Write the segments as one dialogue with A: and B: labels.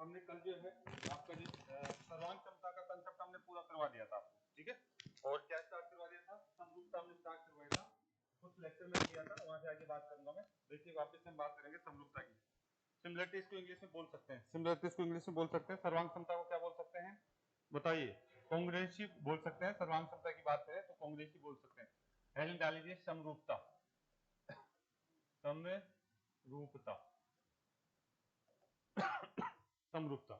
A: हमने कल जो है आपका जो सर्वांग क्षमता का कंसेप्ट हमने पूरा करवा दिया था आपको, ठीक है। और क्या स्टार्ट करवा दिया था, समरूपता हमने स्टार्ट करवाया था, कुछ लेक्चर में किया था, वहां से आगे बात करूंगा मैं। देखिए वापस हम बात करेंगे समरूपता की। सिमिलरिटीज को इंग्लिश में बोल सकते हैं, सिमिलरिटीज को इंग्लिश में बोल सकते हैं, सर्वांग क्षमता को क्या बोल सकते हैं बताइए? कांग्रुएंसी बोल सकते हैं। सर्वांग क्षमता की बात करें तो कांग्रुएंसी बोल सकते हैं। हेलेन डाल लीजिए समरूपता, समरूपता, समरूपता।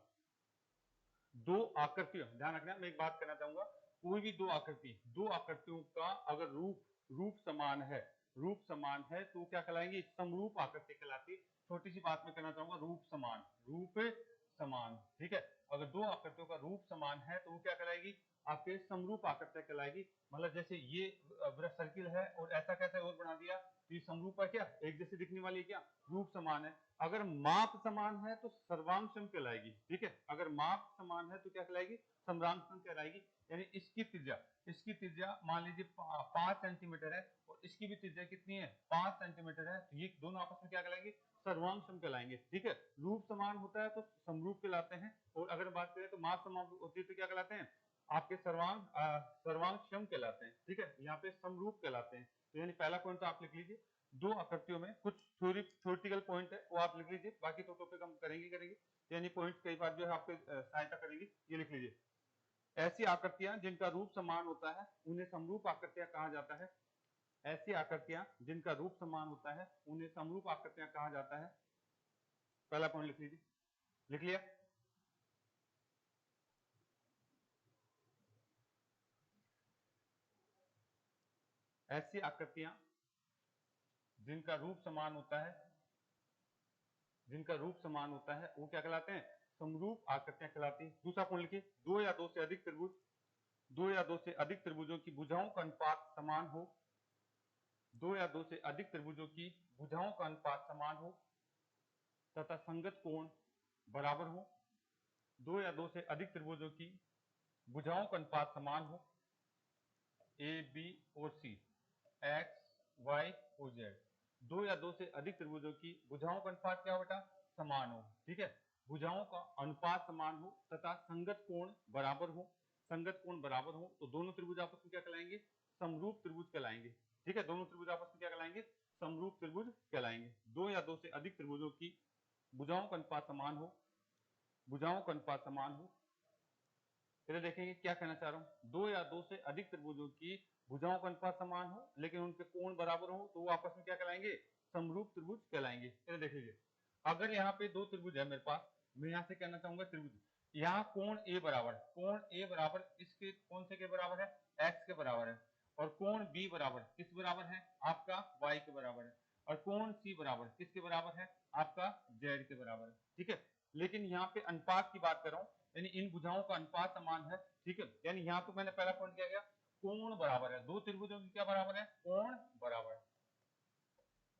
A: दो आकृतियों, ध्यान रखना, मैं एक बात कहना चाहूंगा, कोई भी दो आकृतियों का अगर रूप समान है, रूप समान है तो क्या कहलाएंगी? समरूप आकृति कहलाती। छोटी सी बात मैं कहना चाहूंगा, रूप समान, ठीक है। अगर दो आकृतियों का रूप समान है तो वो क्या कहलाएगी? आपके समरूप आकृति कहलाएगी। मतलब जैसे ये वृत्त सर्किल है और ऐसा कैसे और बना दिया तो ये समरूप है क्या? एक जैसी दिखने वाली है क्या? रूप समान है। अगर माप समान है तो सर्वांग सम कहलाएगी, ठीक है। अगर माप समान है तो क्या कहलाएगी? समरांग सम कहलाएगी। यानी इसकी त्रिज्या मान लीजिए 5 सेंटीमीटर है और इसकी भी त्रिज्या कितनी है? 5 सेंटीमीटर है, तो ये दोनों आपस में क्या कहलाएंगे? सर्वांग सम कहलाएंगे, ठीक है। रूप समान होता है तो समरूप कहलाते हैं, और अगर बात करें तो माप समान होती है तो क्या कहलाते हैं? आपके सर्वांग सम कहलाते हैं, ठीक है। यहाँ पे समरूप कहलाते हैं। तो यानी पहला पॉइंट तो आप लिख लीजिए, दो आकृतियों में कुछ थ्योरेटिकल पॉइंट है वो आप लिख लीजिए, बाकी तो टॉपिक हम करेंगे। यानी पॉइंट कई बार जो है आपको सहायता करेंगी, ये लिख लीजिए। ऐसी आकृतियां जिनका रूप समान होता है उन्हें समरूप आकृतियां कहा जाता है। ऐसी आकृतियां जिनका रूप समान होता है उन्हें समरूप आकृतियां कहा जाता है। पहला पॉइंट लिख लीजिए, लिख लिया? ऐसी आकृतियां जिनका रूप समान होता है, जिनका रूप समान होता है वो क्या कहलाते हैं? समरूप आकृतियां कहलाती हैं। दूसरा पॉइंट लिखिए, दो या दो से अधिक त्रिभुज, दो या दो से अधिक त्रिभुजों की भुजाओं का अनुपात समान हो, दो या दो से अधिक त्रिभुजों की भुजाओं का अनुपात समान हो तथा संगत कोण बराबर हो, दो या दो से अधिक त्रिभुजों की भुजाओं का अनुपात समान हो, ए बी और सी, एक्स वाई और जेड, दो या दो से अधिक त्रिभुजों की भुजाओं का अनुपात क्या बेटा? समान हो, ठीक है। भुजाओं का अनुपात समान हो तथा संगत कोण बराबर हो, संगत कोण बराबर हो तो दोनों त्रिभुज आपस में क्या कहलाएंगे? समरूप त्रिभुज कहलाएंगे, ठीक है। दोनों त्रिभुज आपस में क्या कहलाएंगे? समरूप त्रिभुज कहलाएंगे। दो या दो से अधिक त्रिभुजों की भुजाओं का अनुपात समान हो, भुजाओं का अनुपात समान हो, फिर देखेंगे क्या कहना चाह रहा हूं। दो या दो से अधिक त्रिभुजों की भुजाओं का अनुपात समान हो लेकिन उनके कोण बराबर हो तो वो आपस में क्या कहलाएंगे? समरूप त्रिभुज कहलाएंगे। फिर देखिए, अगर यहाँ पे दो त्रिभुज है मेरे पास, मैं यहाँ से कहना चाहूंगा त्रिभुज, यहाँ कोण ए बराबर इसके कौन से के बराबर है? एक्स के बराबर है। और कोण बी बराबर किस बराबर है? आपका वाई के बराबर है। और कोण सी बराबर किसके बराबर है? आपका जेड के बराबर है, ठीक है। लेकिन यहाँ पे अनुपात की बात कर रहा हूं, यानी इन भुजाओं का अनुपात समान है, ठीक है। यानी यहाँ तो मैंने पहला पॉइंट क्या गया? कोण बराबर है, दो त्रिभुजों की क्या बराबर है? कोण बराबर।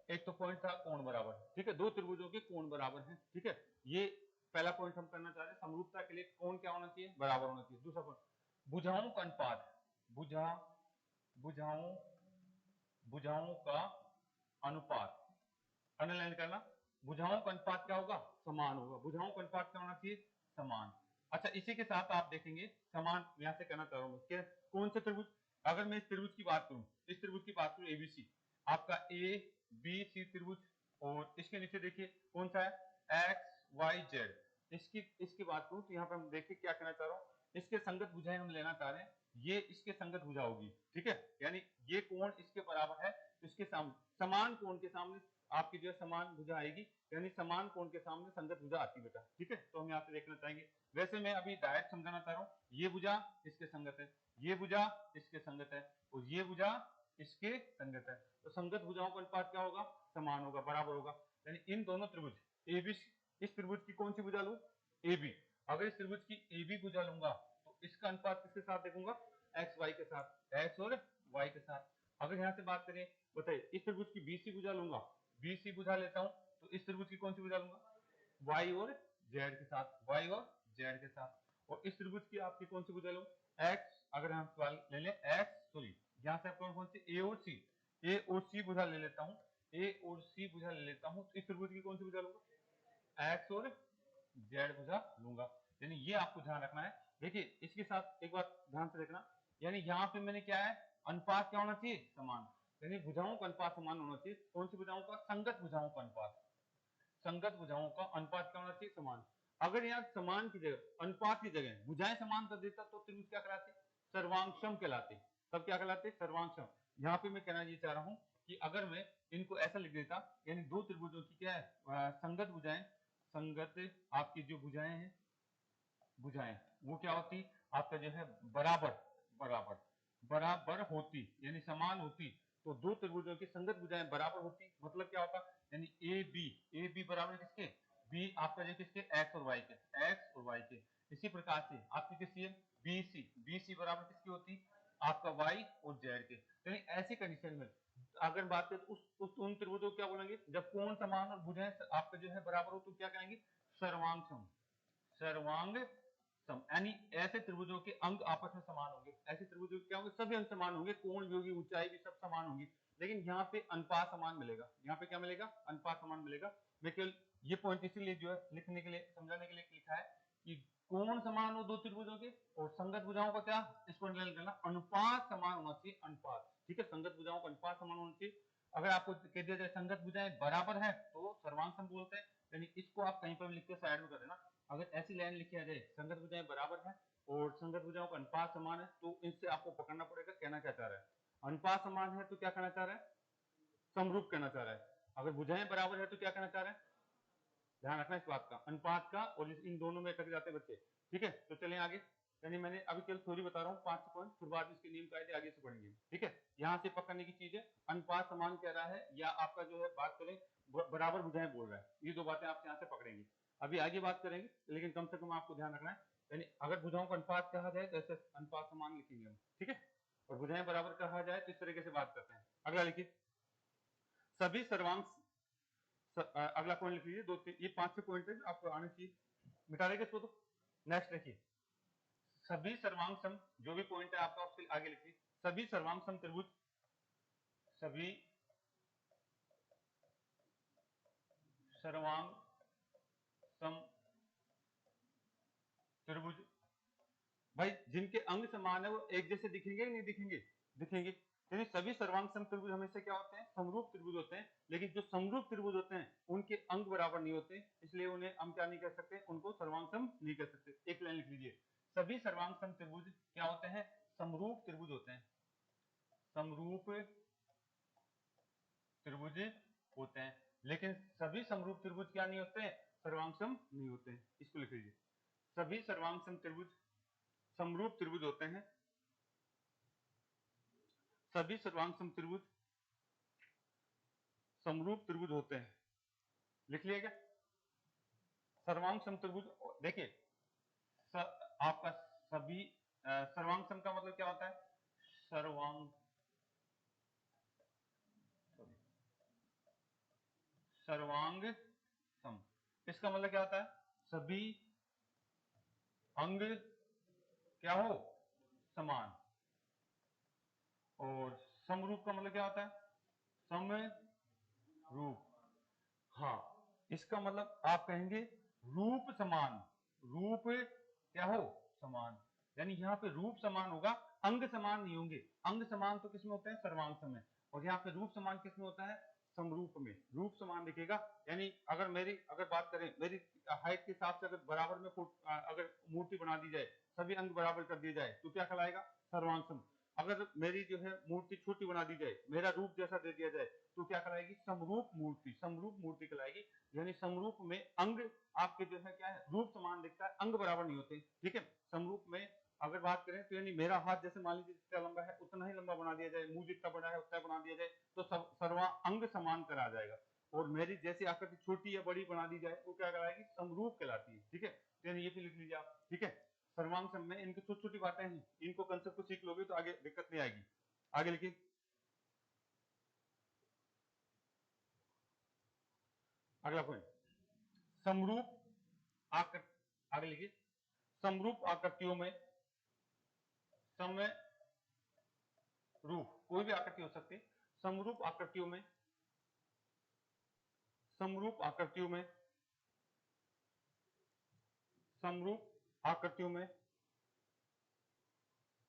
A: एक तो पॉइंट था कोण बराबर, ठीक है। दो त्रिभुजों के कोण बराबर हैं, ठीक है। ये पहला पॉइंट हम करना चाह रहे हैं। समरूपता के लिए कोण क्या होना चाहिए? बराबर होना चाहिए। दूसरा पॉइंट, भुजाओं का अनुपात, भुजाओं भुजाओं का अनुपात अंडरलाइन करना। भुजाओं का अनुपात क्या होगा? समान होगा। भुजाओं का अनुपात क्या होना चाहिए? समान। अच्छा, इसी के साथ आप देखेंगे समान यहां से कहना चाह रहा हूं कि कौन से त्रिभुज, अगर मैं इस त्रिभुज की बात करूं, इस त्रिभुज की बात करूं एबीसी, आपका ए बी सी त्रिभुज, और इसके नीचे देखिए कौन सा है? X Y Z. इसकी बात करूं तो यहां पर हम देखिए क्या कहना चाह रहा हूं, इसके संगत भुजाएं हम लेना चाह रहे हैं, ये इसके संगत भुजा होगी, ठीक है। यानी ये कोण इसके बराबर है तो इसके सामने समान कोण के सामने आपकी जो है समान भुजा आएगी, यानी समान कोण के सामने संगत भुजा आती बेटा, ठीक है। तो हम यहाँ पे देखना चाहेंगे। वैसे मैं अभी डायरेक्ट समझाना चाह रहा हूँ, ये भुजा इसके संगत है, ये भुजा इसके संगत है और ये भुजा इसके संगत है, तो संगत भुजाओं का अनुपात क्या होगा? समान होगा, बराबर होगा। यानी इन दोनों त्रिभुज एबी, इस त्रिभुज की कौन सी भुजा लूं? एबी। अगर इस त्रिभुज की एबी भुजा लूंगा तो इसका अनुपात किसके साथ देखूंगा? एक्स वाई के साथ, एक्स और वाई के साथ। अगर यहां से बात करें, बताइए इस त्रिभुज की बीसी भुजा लूंगा, बीसी भुजा लेता हूं तो इस त्रिभुज की कौन सी भुजा लूंगा? वाई और जेड के साथ, वाई और जेड के साथ। और इस त्रिभुज की आपकी कौन सी भुजा लूं? एक्स, अगर हम सवाल ले लें एक्स, सॉरी यहां से आपको कौन सी? ए और सी, ए और सी भुजा ले लेता हूं, ए और सी भुजा ले लेता हूं तो इस त्रिभुज की कौन सी भुजा लूंगा? एक्स और जेड भुजा लूंगा। यानी ये आपको ध्यान रखना है। देखिए इसके साथ एक बात ध्यान से देखना, यानी यहाँ पे मैंने क्या है, अनुपात क्या होना चाहिए, समान। यानी भुजाओं का अनुपात समान होना चाहिए। कौन सी भुजाओं का, संगत भुजाओं का अनुपात, संगत भुजाओं का अनुपात क्या होना चाहिए, समान। अगर यहाँ समान की जगह, अनुपात की जगह भुजाएं समान कर देता तो त्रिभुज क्या कहलाते, सर्वांगसम कहलाते। तब क्या कहलाते, सर्वांगसम। यहाँ पे मैं कहना ये चाह रहा हूँ कि अगर मैं इनको ऐसा लिख देता, यानी दो त्रिभुजों की क्या है, संगत भुजाएं, संगत आपकी जो भुजाएं हैं, भुजाएं वो क्या होती, आपका जो है बराबर, बराबर बराबर होती, यानी समान होती। तो दो त्रिभुजों की संगत भुजाएं बराबर होती, मतलब क्या होता, यानी ए बी बराबर किसके, बी आपका जो किसके, एक्स और वाई के, एक्स और वाई के। इसी प्रकार से आपकी किसकी है, बी सी बराबर किसकी होती, आपका वाई और जेड के। यानी ऐसी कंडीशन में अगर बात करें तो उस उन त्रिभुजों को क्या बोलेंगे, जब कोण समान और भुजाएं आपका जो है बराबर हो तो क्या कहेंगे, सर्वांग सम, सर्वांग सम। यानी ऐसे त्रिभुजों के अंग आपस में समान होंगे, ऐसे त्रिभुजों के क्या होंगे, सभी अंग समान होंगे, कोण भी होगी, ऊंचाई भी सब समान होगी, लेकिन यहाँ पे अनुपात समान मिलेगा। यहाँ पे क्या मिलेगा, अनुपात समान मिलेगा। मैं केवल ये पॉइंट इसीलिए जो है लिखने के लिए, समझाने के लिए लिखा है कि कोण समान हो दो त्रिभुजों के, और संगत भुजाओं का क्या, इसको अंडरलाइन करना, अनुपात समान होना चाहिए, अनुपात। ठीक है, संगत भुजाओं का अनुपात समान होना चाहिए। अगर आपको कह दिया जाए संगत भुजाएं बराबर है तो सर्वांग सम बोलते हैं। यानी इसको आप कहीं पर भी लिख के साइड में कर देना। अगर ऐसी लाइन लिखी आ जाए, संगत भुजाएं बराबर है और संगत भुजाओं का अनुपात समान है, तो इनसे आपको पकड़ना पड़ेगा कहना क्या चाह रहा है। अनुपात समान है तो क्या कहना चाह रहा है, समरूप कहना चाह रहा है। अगर भुजाएं बराबर है तो क्या कहना चाह रहा है, ध्यान रखना इस बात का, अनुपात का, और इन दोनों में कट जाते बच्चे। ठीक है, तो चलें आगे। यानी मैंने अभी केवल थ्योरी बता रहा हूँ, 5 पॉइंट, फिर बाद में इसके नियम कायदे आगे से पढ़ेंगे। ठीक है, यहाँ से पकड़ने की चीज है, अनुपात समान कह रहा है या आपका जो है बात करें बराबर भुजाएं बोल रहा है, ये दो बातें आप यहाँ से पकड़ेंगे। अभी आगे बात करेंगे, लेकिन कम से कम आपको ध्यान रखना है, यानी अगर भुजाओं का अनुपात कहा जाए तो ऐसे अनुपात समान लिखेंगे हम। ठीक है, और भुजाएं बराबर कहा जाए तो इस तरीके से बात करते हैं। अगला लिखिए, सभी सर्वांग, अगला पॉइंट लिख लीजिए, दो ये 5-6 पॉइंट है आपको आने चाहिए, मिटा देंगे इसको। तो नेक्स्ट लिखिए, सभी सर्वांग सम, जो भी पॉइंट है आपका उसके आगे लिखिए, सभी सर्वांग सम त्रिभुज, सभी सर्वांग सम त्रिभुज, भाई जिनके अंग समान है वो एक जैसे दिखेंगे नहीं दिखेंगे, दिखेंगे। यानी सभी सर्वांग सम त्रिभुज हमेशा क्या होते हैं, समरूप त्रिभुज होते हैं। लेकिन जो समरूप त्रिभुज होते हैं उनके अंग बराबर नहीं होते, इसलिए उन्हें हम क्या नहीं कह सकते, उनको सर्वांग सम नहीं कह सकते। एक लाइन लिख लीजिए, सभी सर्वांग सम त्रिभुज क्या होते हैं, समरूप त्रिभुज होते हैं, समरूप त्रिभुज होते हैं। लेकिन सभी समरूप त्रिभुज क्या नहीं होते, सर्वांग सम नहीं होते हैं। इसको लिख लीजिए, सभी सर्वांग सम त्रिभुज समरूप त्रिभुज होते हैं, सभी सर्वांग सम त्रिभुज समरूप त्रिभुज होते हैं। लिख लिया क्या, सर्वांग सम त्रिभुज। देखिए आपका सभी सर्वांग सम का मतलब क्या होता है, सर्वांग, सर्वांग सम, इसका मतलब क्या होता है, सभी अंग क्या हो, समान। और समरूप का मतलब क्या होता है, समरूप। हाँ, इसका मतलब आप कहेंगे रूप समान, रूप क्या हो, समान। यानी यहाँ पे रूप समान होगा, अंग समान नहीं होंगे। अंग समान तो किसमें होते हैं, सर्वांग सम में, और यहाँ पे रूप समान किसमें होता है, समरूप में। रूप समान दिखेगा, यानी अगर मेरी अगर बात करें मेरी हाइट के हिसाब से अगर बराबर में अगर मूर्ति बना दी जाए, सभी अंग बराबर कर दिए जाए तो क्या कहलाएगा, सर्वांग सम। अगर मेरी जो है मूर्ति छोटी बना दी जाए, मेरा रूप जैसा दे दिया जाए तो क्या कहलाएगी, समरूप मूर्ति, समरूप मूर्ति कहलाएगी। यानी समरूप में अंग आपके जो है क्या है, रूप समान दिखता है, अंग बराबर नहीं होते। ठीक है, समरूप में अगर बात करें तो यानी मेरा हाथ जैसे मान लीजिए जितना लंबा है उतना ही लंबा बना दिया जाए, मुंह जितना बड़ा है उतना बना दिया जाए तो सर्वा अंग समान करा जाएगा। और मेरी जैसी आकृति छोटी या बड़ी बना दी जाए वो क्या कहलाएगी, समरूप कहलाती है। ठीक है, तो यानी ये भी लिख लीजिए आप। ठीक है, सर्वांग सम में इनकी छोटी छोटी बातें हैं, इनको कंसेप्ट को सीख लोगे तो आगे दिक्कत नहीं आएगी। आगे लिखिए, अगला पॉइंट, समरूप आकृति, आगे लिखिए, समरूप आकृतियों में, समय रूप कोई भी आकृति हो सकती है, समरूप आकृतियों में, समरूप आकृतियों में समरूप आकृतियों में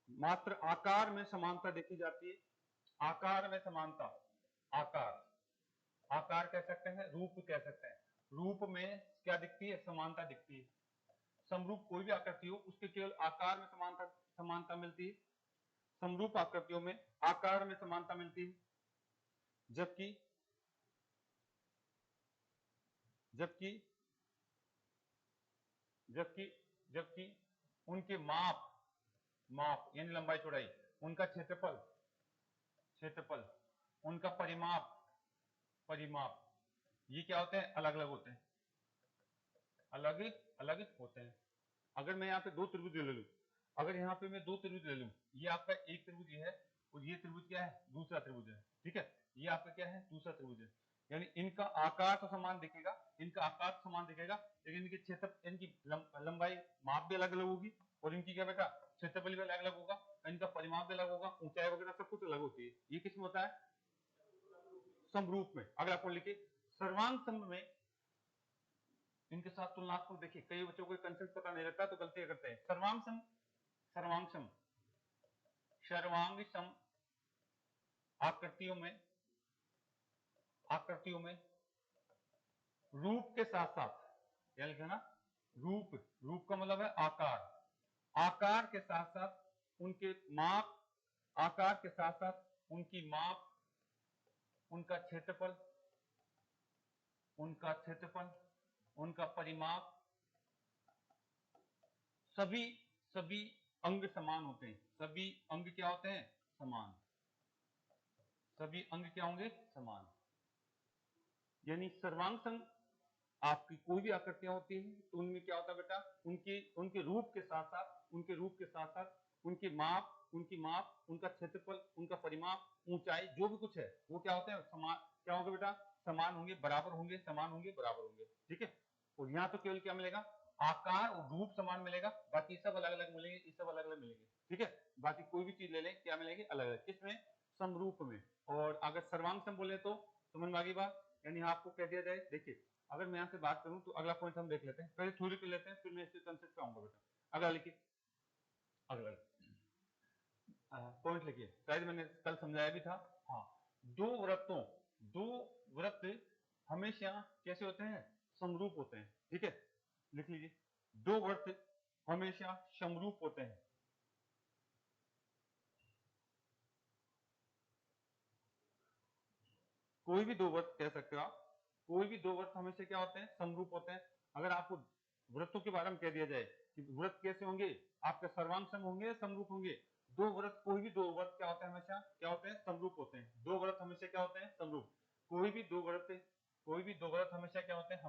A: मात्र आकार में समानता देखी जाती है। आकार में समानता, आकार कह सकते हैं, रूप कह सकते हैं। रूप में क्या दिखती है? समानता दिखती है। समरूप कोई भी आकृति हो उसके केवल आकार में समानता मिलती है। समरूप आकृतियों में आकार में समानता मिलती है, जबकि जबकि जबकि जबकि उनके माप यानी लंबाई चौड़ाई, उनका क्षेत्रफल, उनका परिमाप ये क्या होते हैं? अलग अलग होते हैं, अलग अलग होते हैं। अगर मैं यहाँ पे दो त्रिभुज ले लूं, अगर यहाँ पे मैं दो त्रिभुज ले लूं, ये आपका एक त्रिभुज ये है और ये त्रिभुज क्या है? दूसरा त्रिभुज है, ठीक है। ये आपका क्या है? दूसरा त्रिभुज है। यानी इनका आकार तो समान दिखेगा, लेकिन इनके क्षेत्र, इनकी लंबाई माप भी अलग अलग होगी और इनकी क्या बेटा? क्षेत्रफल भी अलग अलग होगा, इनका परिमाप भी अलग होगा, ऊंचाई वगैरह सब कुछ अलग होती है। ये किसमें होता है? समरूप में। अगला पॉइंट लिखिए, सर्वांग सम में इनके साथ तुलनात्मक। देखिए कई बच्चों को कंसेप्ट पता नहीं रहता तो गलतियां करते हैं। सर्वांग सम आकृतियों में रूप के साथ साथ, क्या लिखा ना? रूप का मतलब है आकार के साथ साथ उनके माप, आकार के साथ साथ उनकी माप, उनका क्षेत्रफल, उनका परिमाप, सभी अंग समान होते हैं। सभी अंग क्या होते हैं? समान। सभी अंग क्या होंगे? समान। यानी सर्वांग संग आपकी कोई भी आकृतियां होती हैं तो उनमें क्या होता है बेटा? उनके रूप के साथ साथ उनकी माप, उनका क्षेत्रफल, उनका परिमाप, ऊंचाई, जो भी कुछ है वो क्या होते हैं? समान। क्या होंगे बेटा? समान होंगे, बराबर होंगे, बराबर होंगे, ठीक है। और यहाँ तो केवल क्या मिलेगा? आकार और रूप समान मिलेगा, बाकी सब अलग अलग मिलेंगे, ये सब अलग अलग मिलेंगे, ठीक है। बाकी कोई भी चीज ले लें, क्या मिलेगी? अलग अलग। किसमें? समरूप में। और अगर सर्वांग सम बोले तो समझ में आ गई बात। यानी आपको कह दिया जाए, देखिए अगर मैं यहाँ से बात करूं तो अगला पॉइंट हम देख लेते हैं, पहले थ्योरी पे लेते हैं, फिर मैं इसके कंसेप्ट पे आऊंगा बेटा। अगला लिखिए, अगला पॉइंट लिखिए, शायद मैंने कल समझाया भी था। हाँ, दो वृत्त हमेशा कैसे होते हैं? समरूप होते हैं, ठीक है। लिख लीजिए, दो वृत्त हमेशा समरूप होते हैं। कोई भी दो वृत्त कह सकते हो आप, कोई भी दो वृत्त हमेशा क्या होते हैं? समरूप होते हैं। अगर आपको वृत्तों के बारे में कह दिया जाए कि वृत्त कैसे होंगे, आपके सर्वांग सम होंगे या समरूप होंगे? दो वृत्त, कोई भी दो वृत्त क्या होते हैं? हमेशा क्या होते हैं? समरूप होते हैं। दो वृत्त हमेशा क्या होते हैं? समरूप। कोई भी दो वृत्त हमेशा क्या होते हैं?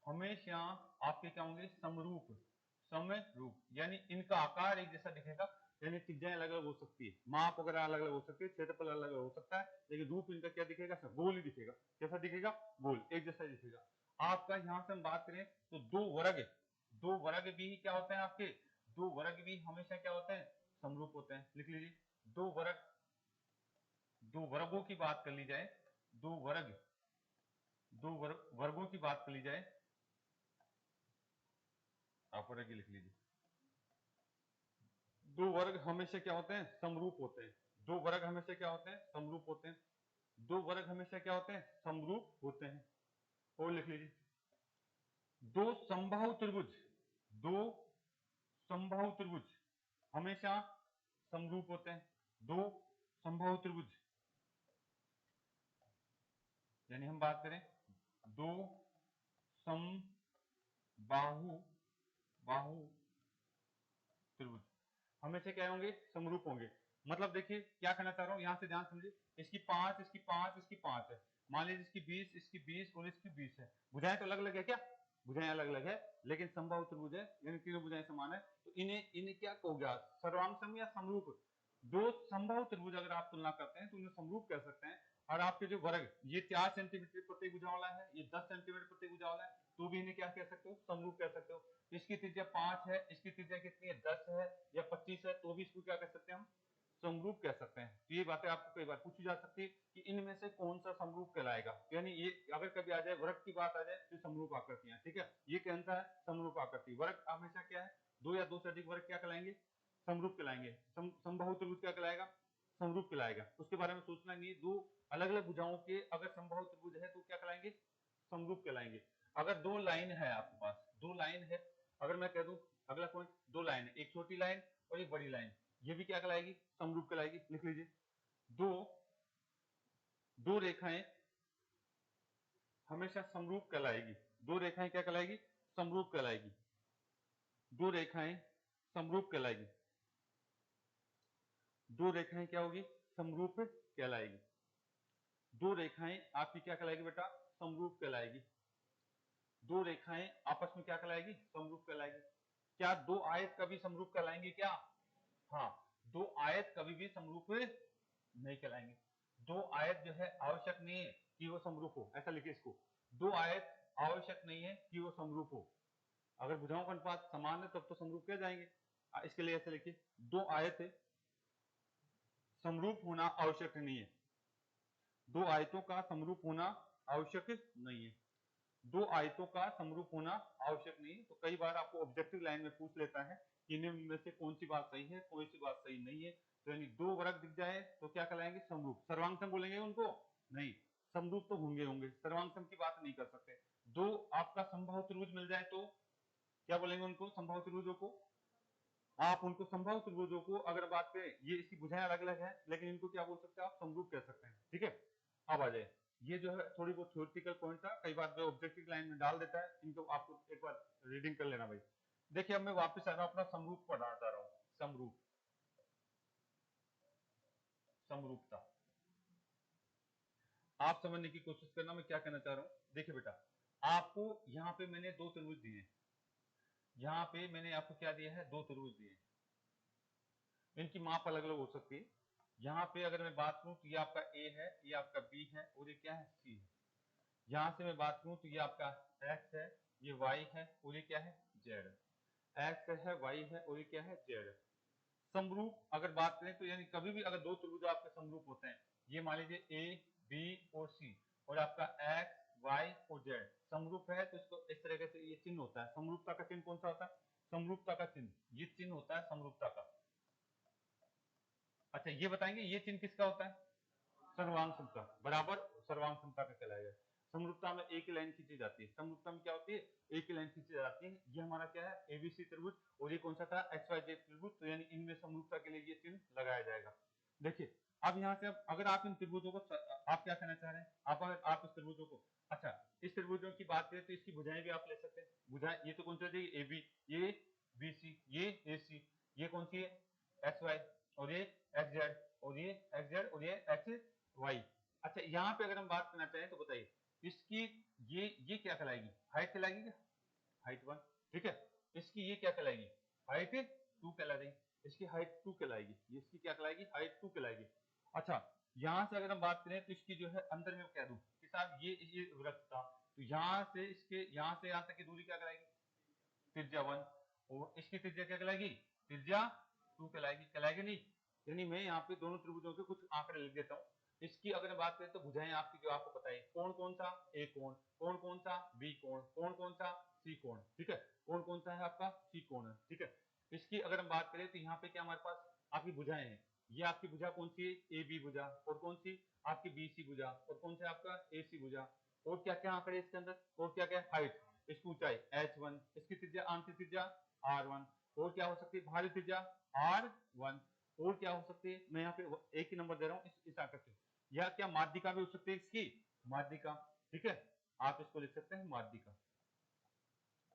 A: हमेशा आपके क्या होंगे? समरूप। यानी इनका आकार एक जैसा दिखेगा, यानी त्रिज्याएं अलग अलग हो सकती है, माप वगैरह अलग अलग हो सकती है, क्षेत्रफल अलग अलग हो सकता है, लेकिन रूप इनका क्या दिखेगा? सब गोल ही दिखेगा। कैसा दिखेगा? गोल, एक जैसा दिखेगा। आपका यहां से हम बात करें तो दो वर्ग भी क्या होते हैं आपके? दो वर्ग भी हमेशा क्या होते हैं? समरूप होते हैं। लिख लीजिए, दो वर्गों की बात कर ली जाए, वर्गों की बात कर ली जाए, आप वर्ग लिख लीजिए। दो वर्ग हमेशा क्या होते हैं? समरूप होते हैं। दो वर्ग हमेशा क्या होते हैं? समरूप होते हैं। दो वर्ग हमेशा क्या होते हैं? समरूप होते हैं। और लिख लीजिए, दो समबाहु त्रिभुज हमेशा समरूप होते हैं। दो समबाहु त्रिभुज, यानी हम बात करें दो समबाहु त्रिभुज हमेशा क्या होंगे? समरूप होंगे। मतलब देखिए क्या कहना चाह रहा हूं, यहां से ध्यान समझिए। इसकी 5, इसकी 5, इसकी 5 है, मान लीजिए इसकी 20, इसकी 20 और इसकी 20 है। भुजाएं तो अलग अलग है क्या? भुजाएं अलग अलग है, लेकिन समबाहु त्रिभुज है, यानी तीनों भुजाएं समान है। तो इन्हें क्या कहोगे आप? सर्वांग सम या समरूप? दो समबाहु त्रिभुज अगर आप तुलना करते हैं तो उन्हें समरूप कह सकते हैं। और आपके जो वर्ग, ये 4 सेंटीमीटर प्रत्येक भुजा वाला है, ये 10 सेंटीमीटर प्रत्येक भुजा वाला है, तो भी इन्हें क्या कह सकते हो? समरूप कह सकते हो। इसकी त्रिज्या 5 है, इसकी त्रिज्या कितनी है? 10 है या 25 है, तो भी इसको क्या कह सकते हैं हम? समरूप कह सकते हैं। तो ये बातें आपको कई बार पूछी जा सकती है कि इनमें से कौन सा समरूप कहलाएगा, यानी ये अगर कभी आ जाए वर्ग की बात आ जाए तो समरूप आकृतियां, ठीक है, ये कहता है समरूप आकृति। वर्ग हमेशा क्या है, दो या दो से अधिक वर्ग क्या कहलाएंगे, समरूप कहलाएंगे। समबाहु त्रिभुज क्या कहलाएगा, समरूप कहलाएगा। उसके बारे में सोचना नहीं, दो अलग अलग भुजाओं के अगर समबाहु त्रिभुज है तो क्या कहलाएंगे, समरूप कहलाएंगे। अगर दो लाइन है आपके पास, दो लाइन है, अगर मैं कह दूं अगला पॉइंट, दो लाइन है, एक छोटी लाइन और एक बड़ी लाइन, ये भी क्या कहलाएगी, समरूप कहलाएगी। लिख लीजिए, दो दो रेखाएं हमेशा समरूप कहलाएगी। दो रेखाएं क्या कहलाएगी, समरूप कहलाएगी। दो रेखाएं समरूप कहलाएगी। दो रेखाएं क्या होगी, समरूप कहलाएगी। दो रेखाएं आपकी क्या कहलाएगी बेटा, समरूप कहलाएगी। दो रेखाएं आपस में क्या कहलाएगी, समरूप कहलाएगी। क्या दो आयत कभी समरूप कहलाएंगे क्या, हाँ, दो आयत कभी भी समरूप नहीं कहलाएंगे। दो आयत जो है आवश्यक नहीं है कि वो समरूप हो, ऐसा लिखिए इसको, दो आयत आवश्यक नहीं है कि वो समरूप हो। अगर भुजाओं का अनुपात समान है तब तो समरूप कह जाएंगे। इसके लिए ऐसे लिखिए, दो आयत समरूप होना आवश्यक नहीं है। दो आयतों का समरूप होना आवश्यक नहीं है। दो आयतों का समरूप होना आवश्यक नहीं है। तो कई बार आपको ऑब्जेक्टिव लाइन में पूछ लेता है कि इनमें से कौन सी बात सही है, कौन सी बात सही नहीं है। तो यानी दो वर्ग दिख जाए तो क्या कहलाएंगे, समरूप। सर्वांगसम बोलेंगे उनको, नहीं, समरूप तो होंगे होंगे, सर्वांगसम की बात नहीं कर सकते। दो आपका समबाहु त्रिभुज मिल जाए तो क्या बोलेंगे उनको, समबाहु त्रिभुजों को, आप उनको समबाहु त्रिभुजों को अगर बात करें, ये इसकी भुजाएं अलग अलग है लेकिन इनको क्या बोल सकते हैं आप, समरूप कह सकते हैं, ठीक है। अब आ जाए, ये जो है थोड़ी बहुत थ्योरेटिकल पॉइंट था, कई बार जो ऑब्जेक्टिव लाइन में डाल देता है, इनको आपको एक बार रीडिंग कर लेना भाई। देखिए अब मैं वापस आ रहा हूं, अपना समरूप पढ़ाना चाह रहा हूं, समरूप, समरूपता आप समझने की कोशिश करना मैं क्या कहना चाह रहा हूं। देखिए बेटा, आपको यहाँ पे मैंने दो त्रिभुज दिए, यहाँ पे मैंने आपको क्या दिया है, दो त्रिभुज दिए, इनकी माप अलग अलग हो सकती है। यहाँ पे अगर मैं बात करूं तो ये आपका ए है, ये आपका बी है और ये क्या है, सी है। यहाँ से मैं बात करूं तो ये आपका एक्स है, ये वाई है और ये क्या है, जेड है। एक्स है, वाई है और ये क्या है, जेड है। समरूप अगर बात करें तो यानी कभी भी अगर दो त्रिभुज आपके समरूप होते हैं, ये मान लीजिए ए बी और सी, और आपका एक्स वाई और जेड समरूप है, तो इसको इस तरीके से ये चिन्ह होता है। समरूपता का चिन्ह कौन सा होता है, समरूपता का चिन्ह, ये चिन्ह होता है समरूपता का। अच्छा ये बताएंगे ये चिन्ह किसका होता है, सर्वांग समता, बराबर सर्वांग समता का कहलाएगा। समरूपता में एक ही लाइन खींची जाती है, समरूपता में क्या होती है, एक ही लाइन खींची जाती है। ये हमारा क्या है, एबीसी त्रिभुज, और ये कौन सा था, एक्स वाई जेड त्रिभुज। तो यानी इनमें समरूपता के लिए ये चिन्ह लगाया जाएगा। देखिए अब यहाँ से अगर आप इन त्रिभुजों को, आप क्या कहना चाह रहे हैं, अगर आप इस त्रिभुजों को, अच्छा इस त्रिभुजों की बात करें तो इसकी भुजाएं भी आप ले सकते हैं। भुजाएं ये तो कौन सा है, ए बी, ये बी सी, ये ए सी, ये कौन सी है, एक्स वाई, और ये एक्स जेड, और ये एक्स जेड, और ये एक्स वाई। अच्छा यहाँ पे अगर हम बात करना चाहें तो बताइए इसकी, ये क्या कहलाएगी, हाइट कहलाएगी क्या, हाइट वन, ठीक है। इसकी ये क्या कहलाएगी, हाइट टू कहला देंगे, इसकी हाइट टू कहलाएगी, ये इसकी क्या कहलाएगी, हाइट टू कहलाएगी। अच्छा यहाँ से अगर हम बात करें तो इसकी जो है अंदर में कह दूं कि साहब ये वृत्त था, तो यहाँ से इसके यहाँ से यहाँ तक की दूरी क्या कहलाएगी, त्रिज्या वन, और इसकी त्रिज्या क्या कहलाएगी, त्रिज्या टू कहलाएगी, कहलाएगी नहीं। यानी मैं यहाँ पे दोनों त्रिभुजों के कुछ आंकड़े लिख देता हूँ। इसकी अगर बात करें तो भुजाएं आपकी जो आपको पता है, कौन कौन सा ए कोण, कौन कौन सा बी कोण, कौन कौन सा सी कोण, ठीक है, कौन कौन सा है आपका सी कोण है, ठीक है। इसकी अगर हम बात करें तो यहाँ पे क्या हमारे पास आपकी भुजाएं हैं, ये आपकी भुजा कौन सी है, ए बी भुजा, और कौन सी आपकी बी सी भुजा, और कौन सा आपका ए सी भुजा, और क्या क्या आंकड़े इसके अंदर, और क्या क्या हाइट, इसकी ऊंचाई h1, इसकी त्रिज्या आंतरिक त्रिज्या r1, और क्या हो सकती है बाहरी त्रिज्या r1, और क्या हो सकती है, मैं यहाँ पे एक ही नंबर दे रहा हूँ इस आकृति, या क्या माध्यिका भी हो सकती है इसकी, माध्यिका, ठीक है, आप इसको लिख सकते हैं माध्यिका,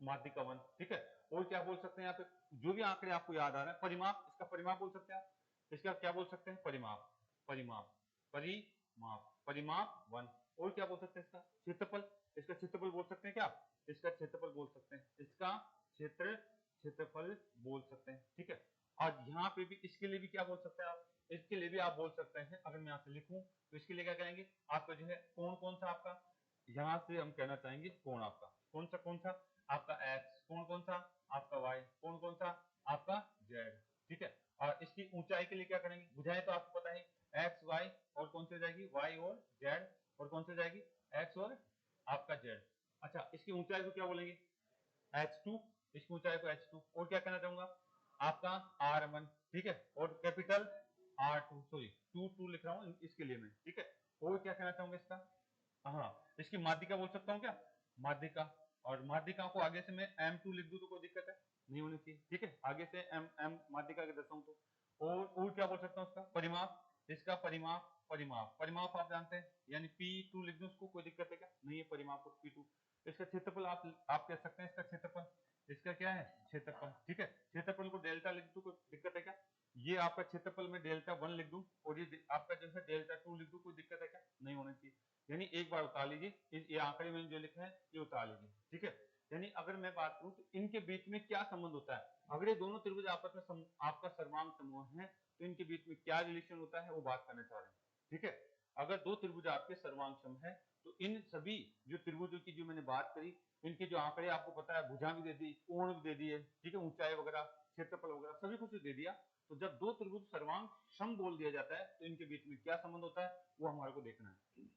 A: माध्यिका वन, ठीक है। और क्या बोल सकते हैं यहाँ पे, जो भी आंकड़े आपको याद आ रहा है, परिमाप, इसका परिमाप बोल सकते हैं आप, इसका क्या बोल सकते हैं, परिमाप, परिमाप, परिमाप, परिमाप वन। और क्या बोल सकते हैं इसका क्षेत्रफल, इसका क्षेत्रफल बोल सकते हैं क्या, इसका क्षेत्रफल बोल सकते हैं, इसका क्षेत्रफल बोल सकते हैं, ठीक है। और यहाँ पे भी इसके लिए भी क्या बोल सकते हैं आप, इसके लिए भी आप बोल सकते हैं, अगर मैं यहाँ से लिखूं तो इसके लिए क्या करेंगे, आपका जो है कौन कौन सा आपका, यहाँ से हम कहना चाहेंगे कौन आपका कौन सा आपका एक्स, कौन कौन सा आपका वाई, कौन कौन सा आपका जेड, ठीक है। और इसकी ऊंचाई के लिए क्या करेंगे, भुजाएं तो आपको पता है एक्स वाई और कौन सी हो जाएगी वाई और जेड, और कौन सी हो जाएगी एक्स और आपका जेड। अच्छा इसकी ऊंचाई को क्या बोलेंगे h2, इसकी ऊंचाई को h2, और क्या कहना चाहूंगा आपका r1, ठीक है, और कैपिटल r2, सॉरी 2 लिख रहा हूं इसके लिए मैं, ठीक है। और क्या कहना चाहूंगा इसका, हाँ इसकी माध्यिका बोल सकता हूँ क्या, माध्यिका, और माध्यिका को आगे से मैं m2 लिख दूं तो कोई दिक्कत है नहीं होनी चाहिए, ठीक है, आगे से m माध्यिका के देता हूं तो। और क्या बोल सकता हूँ उसका परिमाप, इसका परिमाप, परिमाप आप जानते हैं, यानी P2 लिख दूं उसको, कोई दिक्कत है क्या, नहीं है परिमाप को P2। इसका क्षेत्रफल आप कह सकते हैं, इसका क्षेत्रफल, इसका क्या है क्षेत्रफल, ठीक है, क्षेत्रफल को डेल्टा लिख दूं कोई दिक्कत है क्या, ये आपका क्षेत्रफल में डेल्टा 1 लिख दूं और ये आपका जो है डेल्टा 2 लिख दूं, कोई दिक्कत है क्या, नहीं होनी चाहिए। यानी एक बार उतार लीजिए, ये आंकड़े में जो लिखा है ये उतार लीजिए, ठीक है। यानी अगर मैं बात करूं तो इनके बीच में क्या संबंध होता है, अगर ये दोनों त्रिभुज आपस में आपका सर्वांग समूह है तो इनके बीच में क्या रिलेशन होता है वो बात करना चाह रहे हैं, ठीक है। अगर दो त्रिभुज आपके सर्वांग सम है तो इन सभी जो त्रिभुजों की जो मैंने बात करी, इनके जो आंकड़े आपको पता है, भुजा भी दे दी, कोण भी दे दिए, ठीक है, ऊंचाई वगैरह, क्षेत्रफल वगैरह सभी कुछ दे दिया। तो जब दो त्रिभुज सर्वांग सम बोल दिया जाता है तो इनके बीच में क्या संबंध होता है वो हमारे को देखना है।